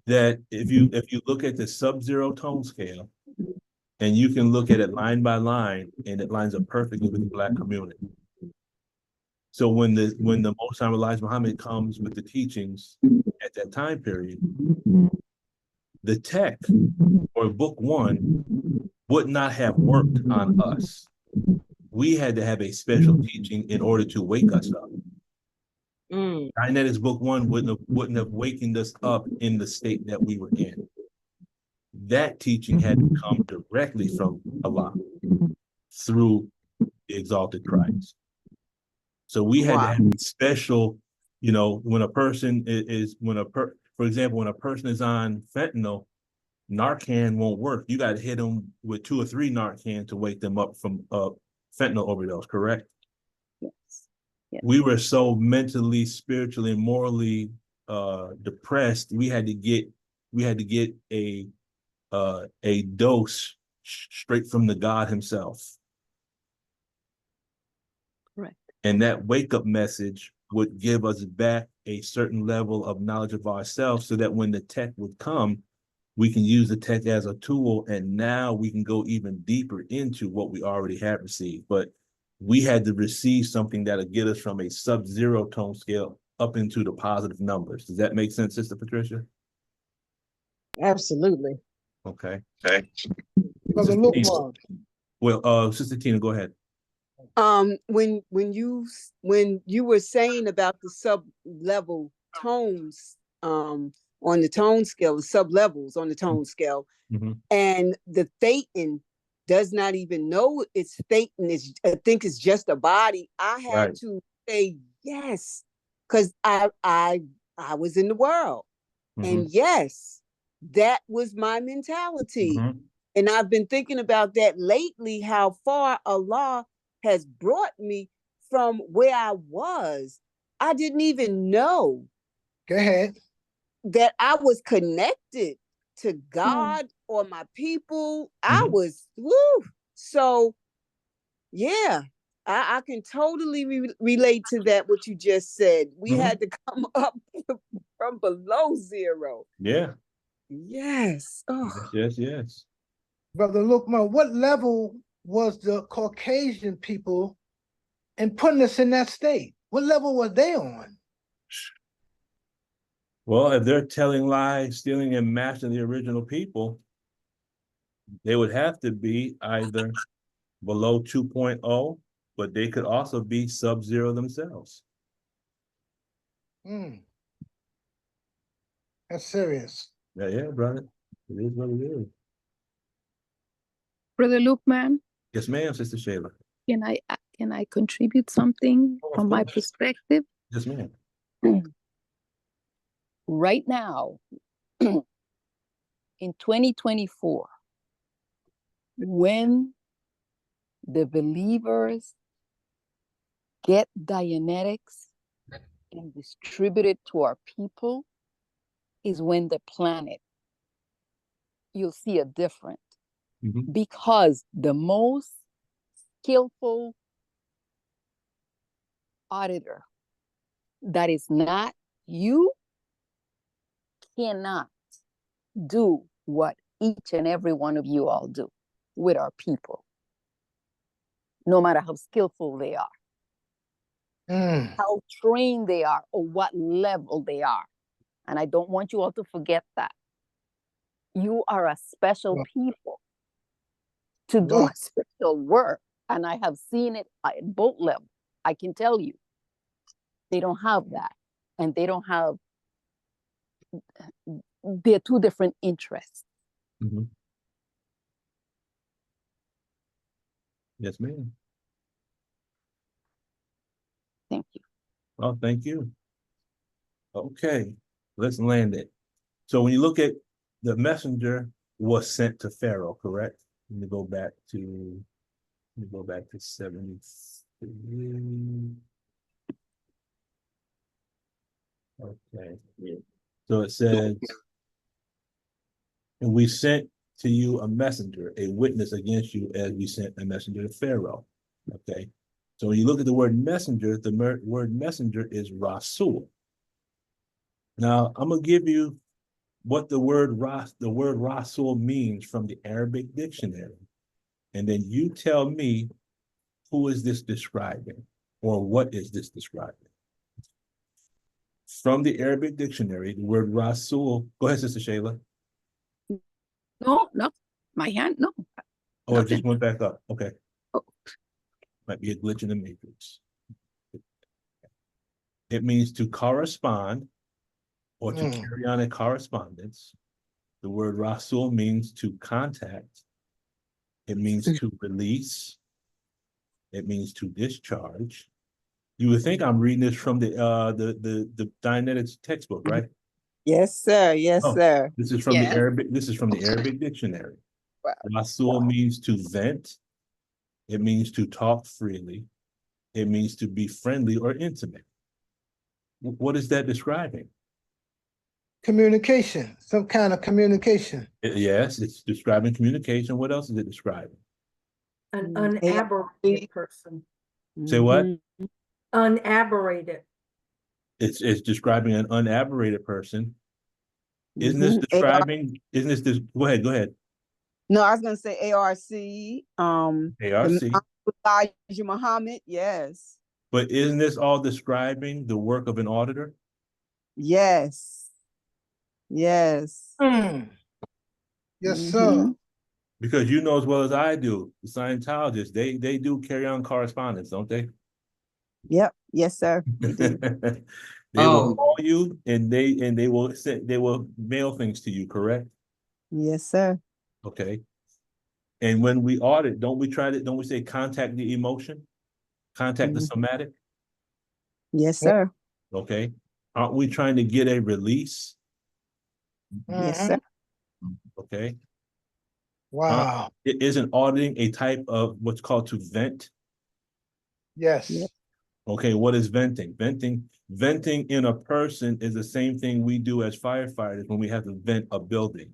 That if you look at the sub-zero tone scale, and you can look at it line by line, and it lines up perfectly with the Black community. So when the Most High Elijah Muhammad comes with the teachings at that time period, the tech or book one would not have worked on us. We had to have a special teaching in order to wake us up. Dianetics book one wouldn't have wakened us up in the state that we were in. That teaching had to come directly from Allah through the exalted Christ. So we had to have a special, when a person for example, when a person is on fentanyl, Narcan won't work. You got to hit them with 2 or 3 Narcan to wake them up from fentanyl overdose, correct? Yes. Yes. We were so mentally, spiritually, and morally depressed. We had to get a dose straight from the God himself. Correct. And that wake-up message would give us back a certain level of knowledge of ourselves so that when the tech would come, we can use the tech as a tool, and now we can go even deeper into what we already had received. But we had to receive something that'll get us from a sub-zero tone scale up into the positive numbers. Does that make sense, Sister Patricia? Absolutely. Okay. Brother Lukman. Well, Sister Tina, go ahead. When you were saying about the sub-level tones, on the tone scale, the sub-levels on the tone scale, and the thetan does not even know it's thetan, I think it's just a body. I had to say yes, because I was in the world. And yes, that was my mentality. And I've been thinking about that lately, how far Allah has brought me from where I was. I didn't even know. Go ahead. That I was connected to God or my people. I was, so yeah, I can totally relate to that, what you just said. We had to come up from below zero. Yeah. Yes. Oh. Yes. Brother Lukman, what level was the Caucasian people in putting us in that state? What level was they on? Well, if they're telling lies, stealing, and mastering the original people, they would have to be either below 2.0, but they could also be sub-zero themselves. That's serious. Yeah, brother. It is what it is. Brother Lukman? Yes, ma'am, Sister Shayla. Can I contribute something from my perspective? Yes, ma'am. Right now, in 2024, when the believers get Dianetics and distribute it to our people, is when the planet, you'll see a difference. Because the most skillful auditor that is not you cannot do what each and every one of you all do with our people, no matter how skillful they are, how trained they are, or what level they are. And I don't want you all to forget that. You are a special people to do a special work. And I have seen it at both levels. I can tell you, they don't have that. And they don't have, they're two different interests. Mm-hmm. Yes, ma'am. Thank you. Oh, thank you. Okay, let's land it. So when you look at the messenger was sent to Pharaoh, correct? Let me go back to 73. Okay. So it says, and we sent to you a messenger, a witness against you as we sent a messenger to Pharaoh. Okay. So when you look at the word messenger, the word messenger is Rasul. Now I'm gonna give you what the word Rasul means from the Arabic dictionary. And then you tell me, who is this describing, or what is this describing? From the Arabic dictionary, the word Rasul, go ahead, Sister Shayla. No, my hand, no. Oh, nothing. It just went back up, okay. Oh. Might be a glitch in the matrix. It means to correspond or to carry on a correspondence. The word Rasul means to contact. It means to release. It means to discharge. You would think I'm reading this from the Dianetics textbook, right? Yes, sir. Yes, sir. This is from the Arabic. This is from the Arabic dictionary. Wow. Rasul means to vent. It means to talk freely. It means to be friendly or intimate. What is that describing? Communication, some kind of communication. Yes, it's describing communication. What else is it describing? An unaberrated person. Say what? Unaberrated. It's describing an unaberrated person. Isn't this describing, isn't this, go ahead. No, I was going to say ARC. ARC. Elijah Muhammad, yes. But isn't this all describing the work of an auditor? Yes. Yes. Yes, sir. Because you know as well as I do, the Scientologists, they do carry on correspondence, don't they? Yep. Yes, sir. They do. They will call you and they will mail things to you, correct? Yes, sir. Okay. And when we audit, don't we say contact the emotion? Contact the somatic? Yes, sir. Okay. Aren't we trying to get a release? Yes, sir. Okay. Wow. It isn't auditing a type of what's called to vent? Yes. Yep. Okay, what is venting? Venting in a person is the same thing we do as firefighters when we have to vent a building.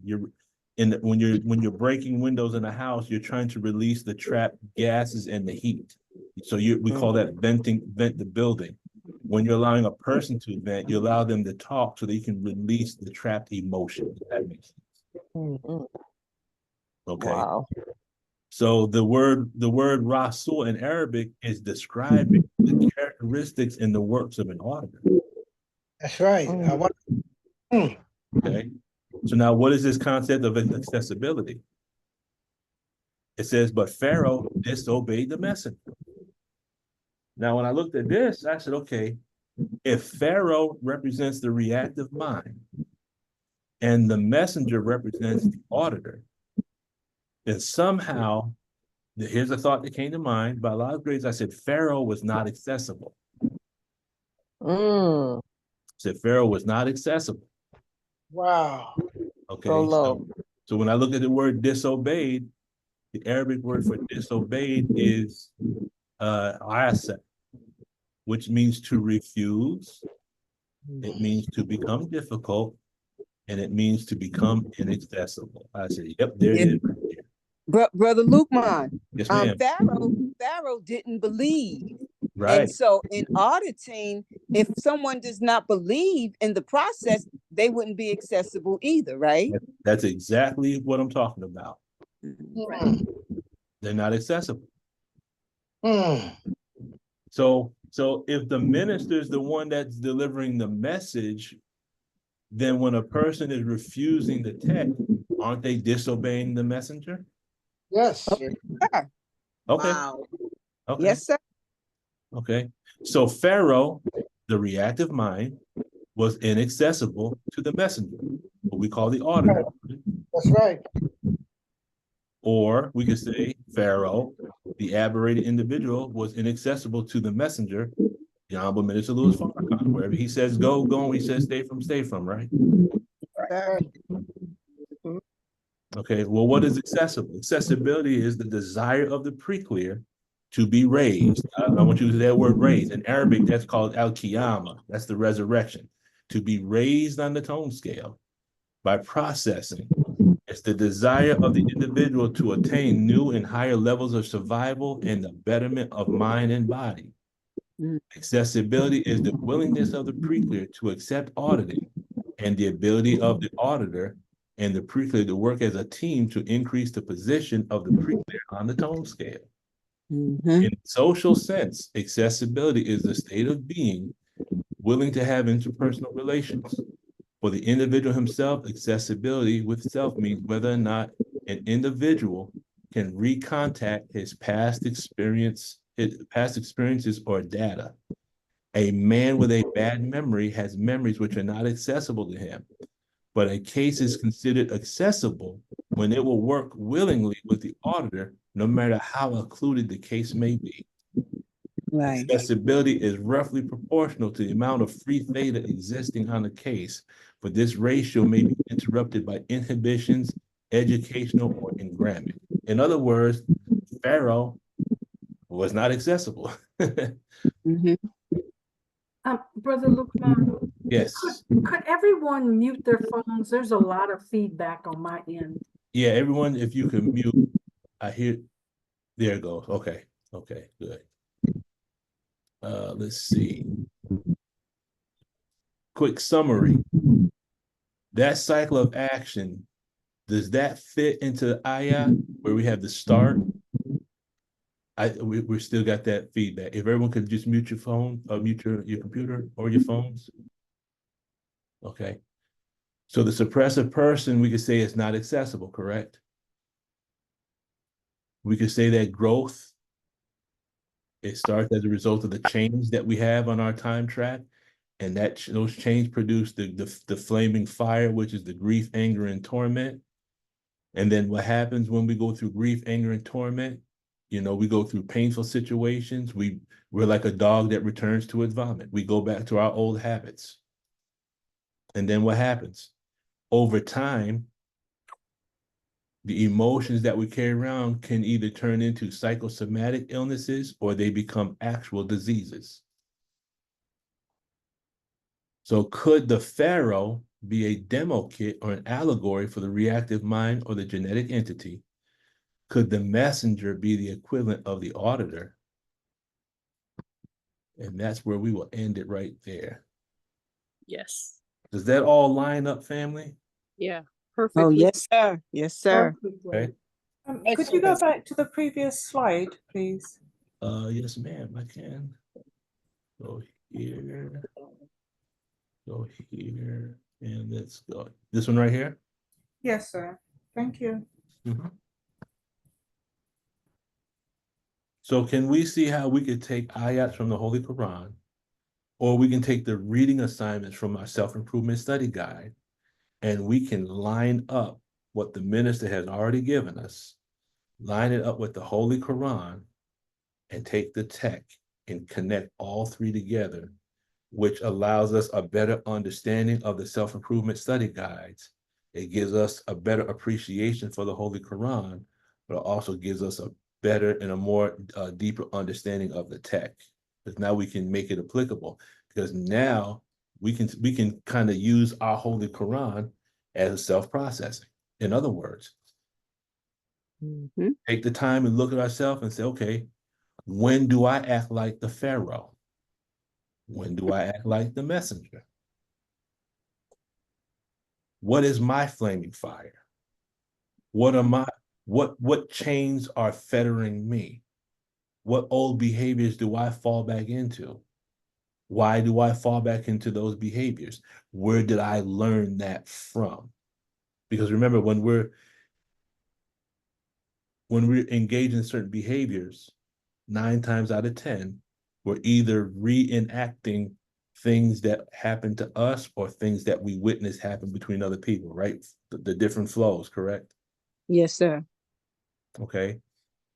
When you're breaking windows in a house, you're trying to release the trapped gases and the heat. So we call that vent the building. When you're allowing a person to vent, you allow them to talk so they can release the trapped emotion. That makes sense. Okay. Wow. So the word Rasul in Arabic is describing the characteristics and the works of an auditor. That's right. Okay. So now what is this concept of accessibility? It says, but Pharaoh disobeyed the messenger. Now, when I looked at this, I said, okay, if Pharaoh represents the reactive mind and the messenger represents the auditor, then somehow, here's a thought that came to mind. By a lot of grades, I said Pharaoh was not accessible. Said Pharaoh was not accessible. Wow. Okay. So when I look at the word disobeyed, the Arabic word for disobeyed is ayasa, which means to refuse. It means to become difficult, and it means to become inaccessible. I said, yep, there it is right there. Brother Lukeman, Yes, ma'am. Pharaoh didn't believe Right. And so in auditing, if someone does not believe in the process, they wouldn't be accessible either, right? That's exactly what I'm talking about. Mm-hmm. They're not accessible. Mm. So if the minister is the one that's delivering the message, then when a person is refusing the text, aren't they disobeying the messenger? Yes. Yeah. Okay. Wow. Okay. Yes, sir. Okay. So Pharaoh, the reactive mind, was inaccessible to the messenger, what we call the auditor. That's right. Or we could say Pharaoh, the aberrated individual, was inaccessible to the messenger, the Honorable Minister Louis Farrakhan. Wherever he says go, go, and he says stay from, right? Right. Okay, well, what is accessible? Accessibility is the desire of the preclear to be raised. I want you to use that word raised. In Arabic, that's called al-qiyama. That's the resurrection. To be raised on the tone scale by processing. It's the desire of the individual to attain new and higher levels of survival and the betterment of mind and body. Accessibility is the willingness of the preclear to accept auditing and the ability of the auditor and the preclear to work as a team to increase the position of the preclear on the tone scale. In social sense, accessibility is the state of being willing to have interpersonal relations. For the individual himself, accessibility with self means whether or not an individual can recontact his past experiences or data. A man with a bad memory has memories which are not accessible to him, but a case is considered accessible when it will work willingly with the auditor, no matter how occluded the case may be. Right. Accessibility is roughly proportional to the amount of free theta existing on the case, but this ratio may be interrupted by inhibitions, educational, or engrammic. In other words, Pharaoh was not accessible. Brother Lukman, Yes. could everyone mute their phones? There's a lot of feedback on my end. Yeah, everyone, if you can mute, I hear, there it goes. Okay, okay, good. Let's see. Quick summary. That cycle of action, does that fit into ayah where we have the start? We still got that feedback. If everyone could just mute your phone or mute your computer or your phones. Okay. So the suppressive person, we could say is not accessible, correct? We could say that growth, it starts as a result of the change that we have on our time track, and that those change produce the flaming fire, which is the grief, anger, and torment. And then what happens when we go through grief, anger, and torment? You know, we go through painful situations. We're like a dog that returns to its vomit. We go back to our old habits. And then what happens? Over time, the emotions that we carry around can either turn into psychosomatic illnesses or they become actual diseases. So could the Pharaoh be a demo kit or an allegory for the reactive mind or the genetic entity? Could the messenger be the equivalent of the auditor? And that's where we will end it right there. Yes. Does that all line up, family? Yeah. Perfect. Oh, yes, sir. Yes, sir. Okay. Could you go back to the previous slide, please? Yes, ma'am, I can. Go here. Go here. And let's go. This one right here? Yes, sir. Thank you. So can we see how we could take ayats from the Holy Quran, or we can take the reading assignments from our self-improvement study guide, and we can line up what the minister has already given us, line it up with the Holy Quran, and take the tech and connect all three together, which allows us a better understanding of the self-improvement study guides. It gives us a better appreciation for the Holy Quran, but it also gives us a better and a more deeper understanding of the tech. Because now we can make it applicable. Because now we can kind of use our Holy Quran as a self-processing. In other words, take the time and look at ourselves and say, okay, When do I act like the Pharaoh? When do I act like the messenger? What is my flaming fire? What chains are fettering me? What old behaviors do I fall back into? Why do I fall back into those behaviors? Where did I learn that from? Because remember, when we're engaged in certain behaviors, 9 times out of 10, we're either reenacting things that happen to us or things that we witness happen between other people, right? The different flows, correct? Yes, sir. Okay.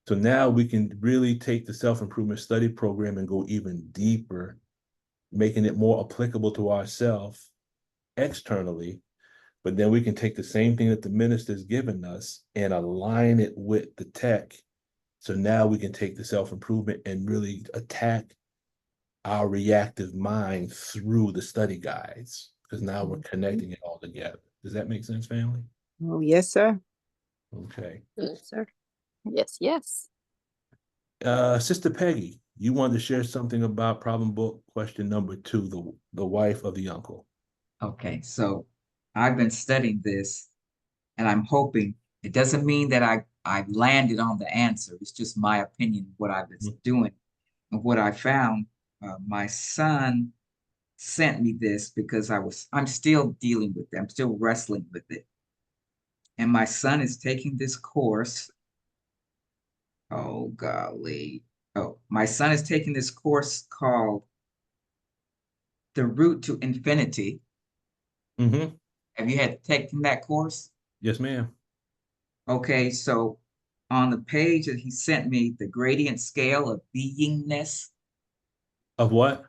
So now we can really take the self-improvement study program and go even deeper, making it more applicable to ourselves externally. But then we can take the same thing that the minister's given us and align it with the tech. So now we can take the self-improvement and really attack our reactive mind through the study guides, because now we're connecting it all together. Does that make sense, family? Oh, yes, sir. Okay. Yes, sir. Yes, yes. Sister Peggy, you wanted to share something about problem book question number 2, the wife of the uncle. Okay, so I've been studying this and I'm hoping it doesn't mean that I landed on the answer. It's just my opinion, what I've been doing and what I found. My son sent me this because I'm still dealing with it. I'm still wrestling with it. And my son is taking this course. Oh, golly. Oh, my son is taking this course called The Route to Infinity. Mm-hmm. Have you had taken that course? Yes, ma'am. Okay, so on the page that he sent me, the gradient scale of beingness. Of what?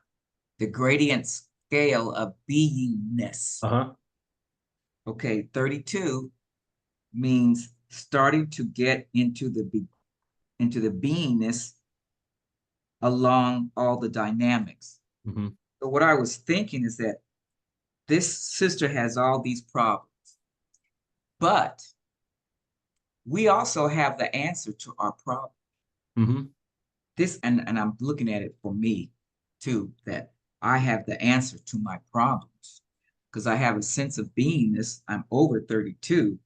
The gradient scale of beingness. Uh-huh. Okay, 32 means starting to get into the beingness along all the dynamics. Mm-hmm. So what I was thinking is that this sister has all these problems, but we also have the answer to our problem. Mm-hmm. This, and I'm looking at it for me too, that I have the answer to my problems because I have a sense of beingness. I'm over 32.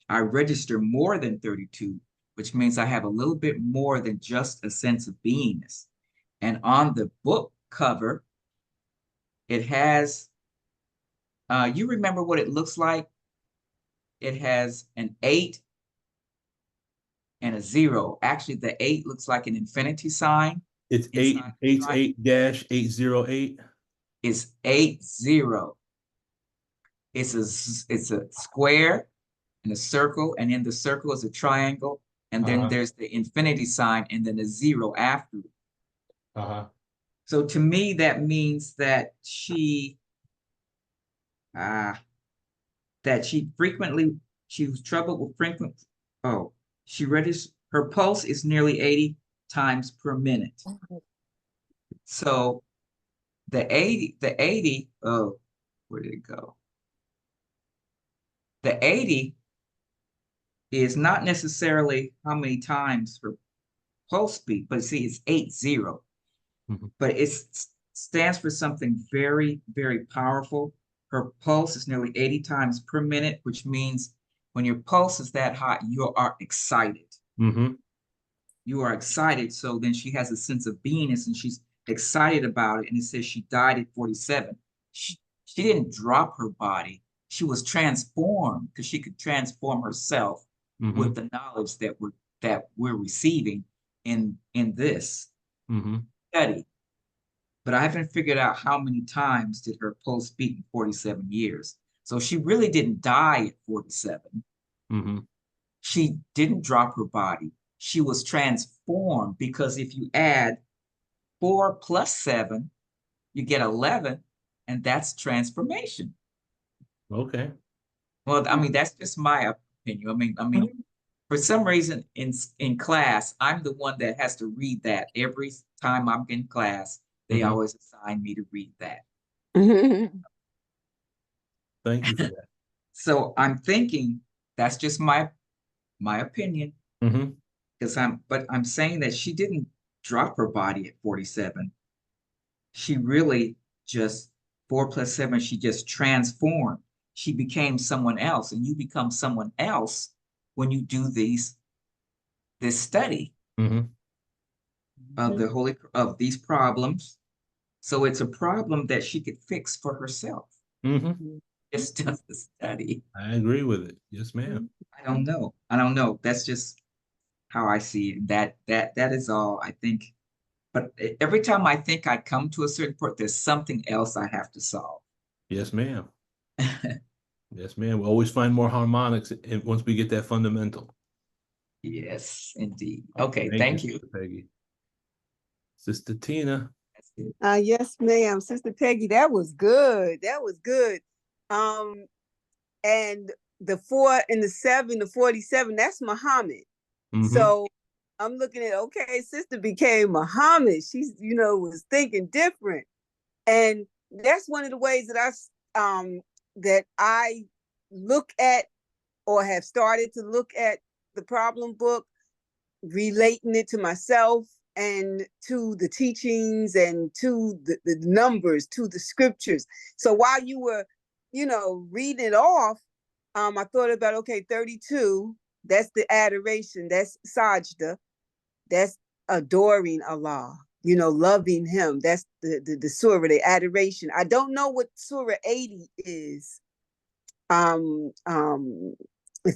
I register more than 32, which means I have a little bit more than just a sense of beingness. And on the book cover, it has, you remember what it looks like? It has an 8 and a 0. Actually, the 8 looks like an infinity sign. It's 888-808. It's 80. It's a square and a circle, and in the circle is a triangle, and then there's the infinity sign, and then a 0 after it. Uh-huh. So to me, that means that she was troubled with frequent. Oh, her pulse is nearly 80 times per minute. So the 80, oh, where did it go? The 80 is not necessarily how many times her pulse beat, but see, it's 80. Mm-hmm. But it stands for something very, very powerful. Her pulse is nearly 80 times per minute, which means when your pulse is that high, you are excited. Mm-hmm. You are excited. So then she has a sense of beingness and she's excited about it. And it says she died at 47. She didn't drop her body. She was transformed because she could transform herself with the knowledge that we're receiving in this study. But I haven't figured out how many times did her pulse beat in 47 years. So she really didn't die at 47. She didn't drop her body. She was transformed because if you add 4 plus 7, you get 11, and that's transformation. Okay. Well, I mean, that's just my opinion. I mean, for some reason in class, I'm the one that has to read that every time I'm in class. They always assign me to read that. Thank you for that. So I'm thinking that's just my opinion. Because I'm saying that she didn't drop her body at 47. She really just 4 + 7, she just transformed. She became someone else, and you become someone else when you do this study of these problems. So it's a problem that she could fix for herself. Just does the study. I agree with it. Yes, ma'am. I don't know. That's just how I see it. That is all I think. But every time I think I come to a certain point, there's something else I have to solve. Yes, ma'am. Yes, ma'am. We always find more harmonics once we get that fundamental. Yes, indeed. Okay, thank you. Peggy. Sister Tina. Yes, ma'am. Sister Peggy, that was good. That was good. And the 4 and the 7, the 47, that's Muhammad. So I'm looking at, okay, sister became Muhammad. She's, was thinking different. And that's one of the ways that I look at, or have started to look at, the problem book, relating it to myself and to the teachings and to the numbers, to the scriptures. So while you were, reading it off, I thought about, okay, 32, that's the adoration, that's sajda, that's adoring Allah, loving him. That's the surah, the adoration. I don't know what surah 80 is. If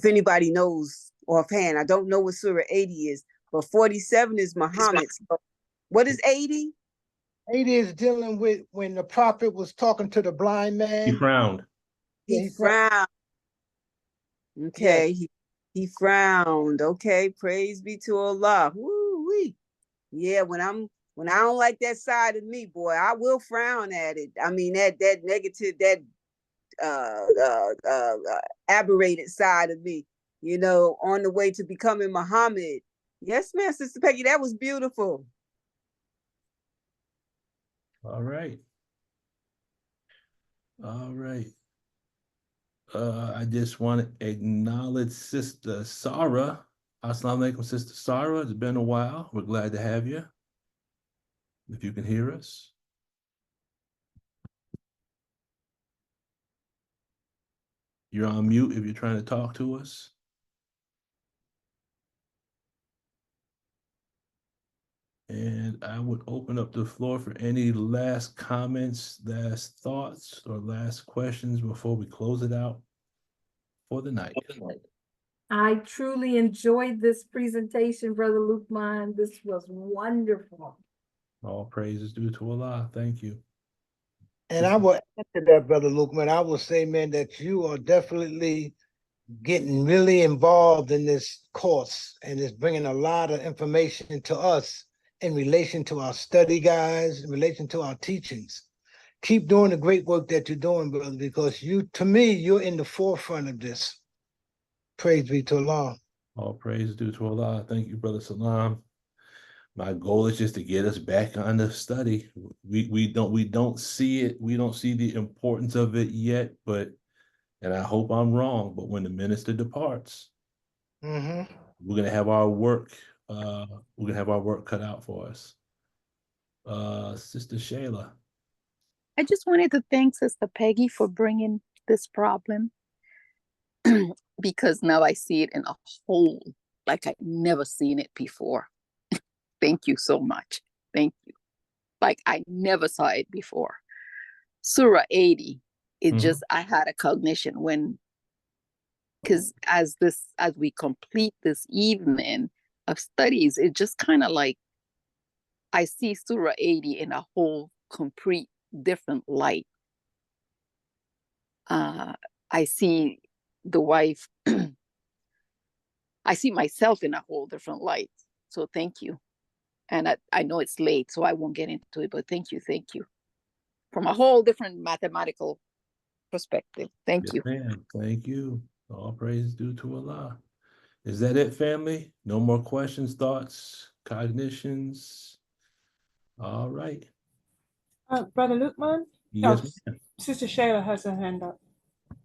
anybody knows offhand, I don't know what surah 80 is, but 47 is Muhammad. So what is 80? 80 is dealing with when the prophet was talking to the blind man. He frowned. He frowned. Okay, yes. He frowned. Okay, praise be to Allah. Woo-wee. Yeah, when I don't like that side of me, boy, I will frown at it. I mean, that negative, that aberrated side of me, on the way to becoming Muhammad. Yes, ma'am, Sister Peggy, that was beautiful. All right. I just want to acknowledge Sister Sarah. Assalamu alaikum, Sister Sarah. It's been a while. We're glad to have you. If you can hear us. You're on mute if you're trying to talk to us. And I would open up the floor for any last comments, last thoughts, or last questions before we close it out for the night. I truly enjoyed this presentation, Brother Lukman. This was wonderful. All praises due to Allah. Thank you. And I will add to that, Brother Lukman. I will say, man, that you are definitely getting really involved in this course, and it's bringing a lot of information to us in relation to our study guides, in relation to our teachings. Keep doing the great work that you're doing, brother, because to me, you're in the forefront of this. Praise be to Allah. All praise due to Allah. Thank you, Brother Salam. My goal is just to get us back on the study. We don't see it. We don't see the importance of it yet, and I hope I'm wrong, but when the minister departs, we're gonna have our work. We're gonna have our work cut out for us. Sister Shayla. I just wanted to thank Sister Peggy for bringing this problem because now I see it in a whole, like I've never seen it before. Thank you so much. Thank you. Like I never saw it before. Surah 80, it just, I had a cognition because as we complete this evening of studies, it just kind of like, I see Surah 80 in a whole complete different light. I see the wife, I see myself in a whole different light. So thank you. And I know it's late, so I won't get into it, but thank you. From a whole different mathematical perspective. Thank you. Ma'am. Thank you. All praise due to Allah. Is that it, family? No more questions, thoughts, cognitions? All right. Brother Lukman? Yes, ma'am. Sister Shayla has her hand up.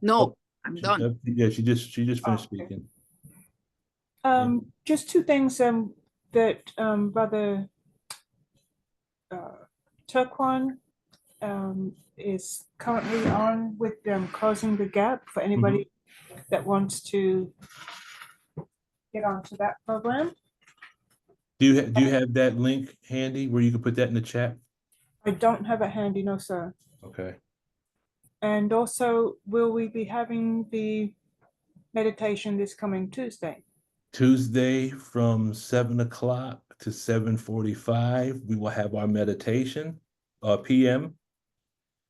No, I'm done. Yeah, she just finished speaking. Just two things that Brother Turquan is currently on with Closing the Gap for anybody that wants to get onto that program. Do you have that link handy where you can put that in the chat? I don't have it handy, no, sir. Okay. And also, will we be having the meditation this coming Tuesday? Tuesday from 7 o'clock to 7:45, we will have our meditation, PM.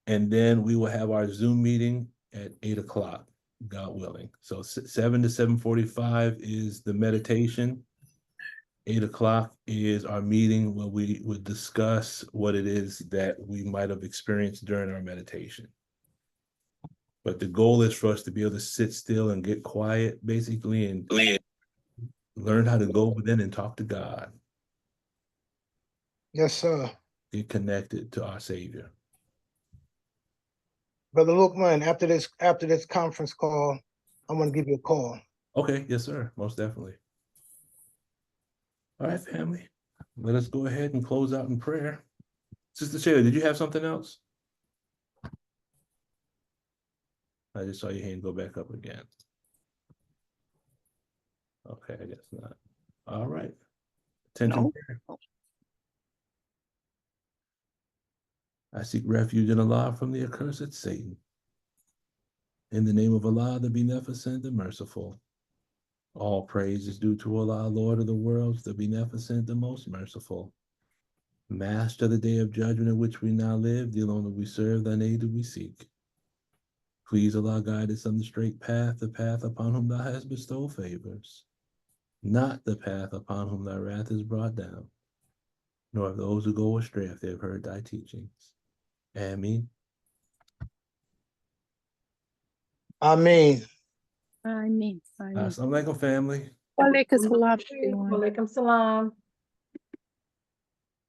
And then we will have our Zoom meeting at 8 o'clock, God willing. So 7 to 7:45 is the meditation. 8 o'clock is our meeting where we would discuss what it is that we might have experienced during our meditation. But the goal is for us to be able to sit still and get quiet, basically, and learn how to go within and talk to God. Yes, sir. Get connected to our Savior. Brother Lookman, after this conference call, I'm gonna give you a call. Okay, yes, sir, most definitely. All right, family, let us go ahead and close out in prayer. Sister Shayla, did you have something else? I just saw your hand go back up again. Okay, I guess not. All right. Attention. No. I seek refuge in Allah from the accursed Satan. In the name of Allah, the Beneficent and Merciful. All praise is due to Allah, Lord of the worlds, the Beneficent, the Most Merciful. Master of the day of judgment in which we now live, the alone that we serve, thine aid do we seek. Please, Allah, guide us on the straight path, the path upon whom thou hast bestowed favors, not the path upon whom thy wrath is brought down, nor of those who go astray if they have heard thy teachings. Ameen. Ameen. I mean. Assalamu alaikum, family. Walaikum salam, everyone. Walaikum salam.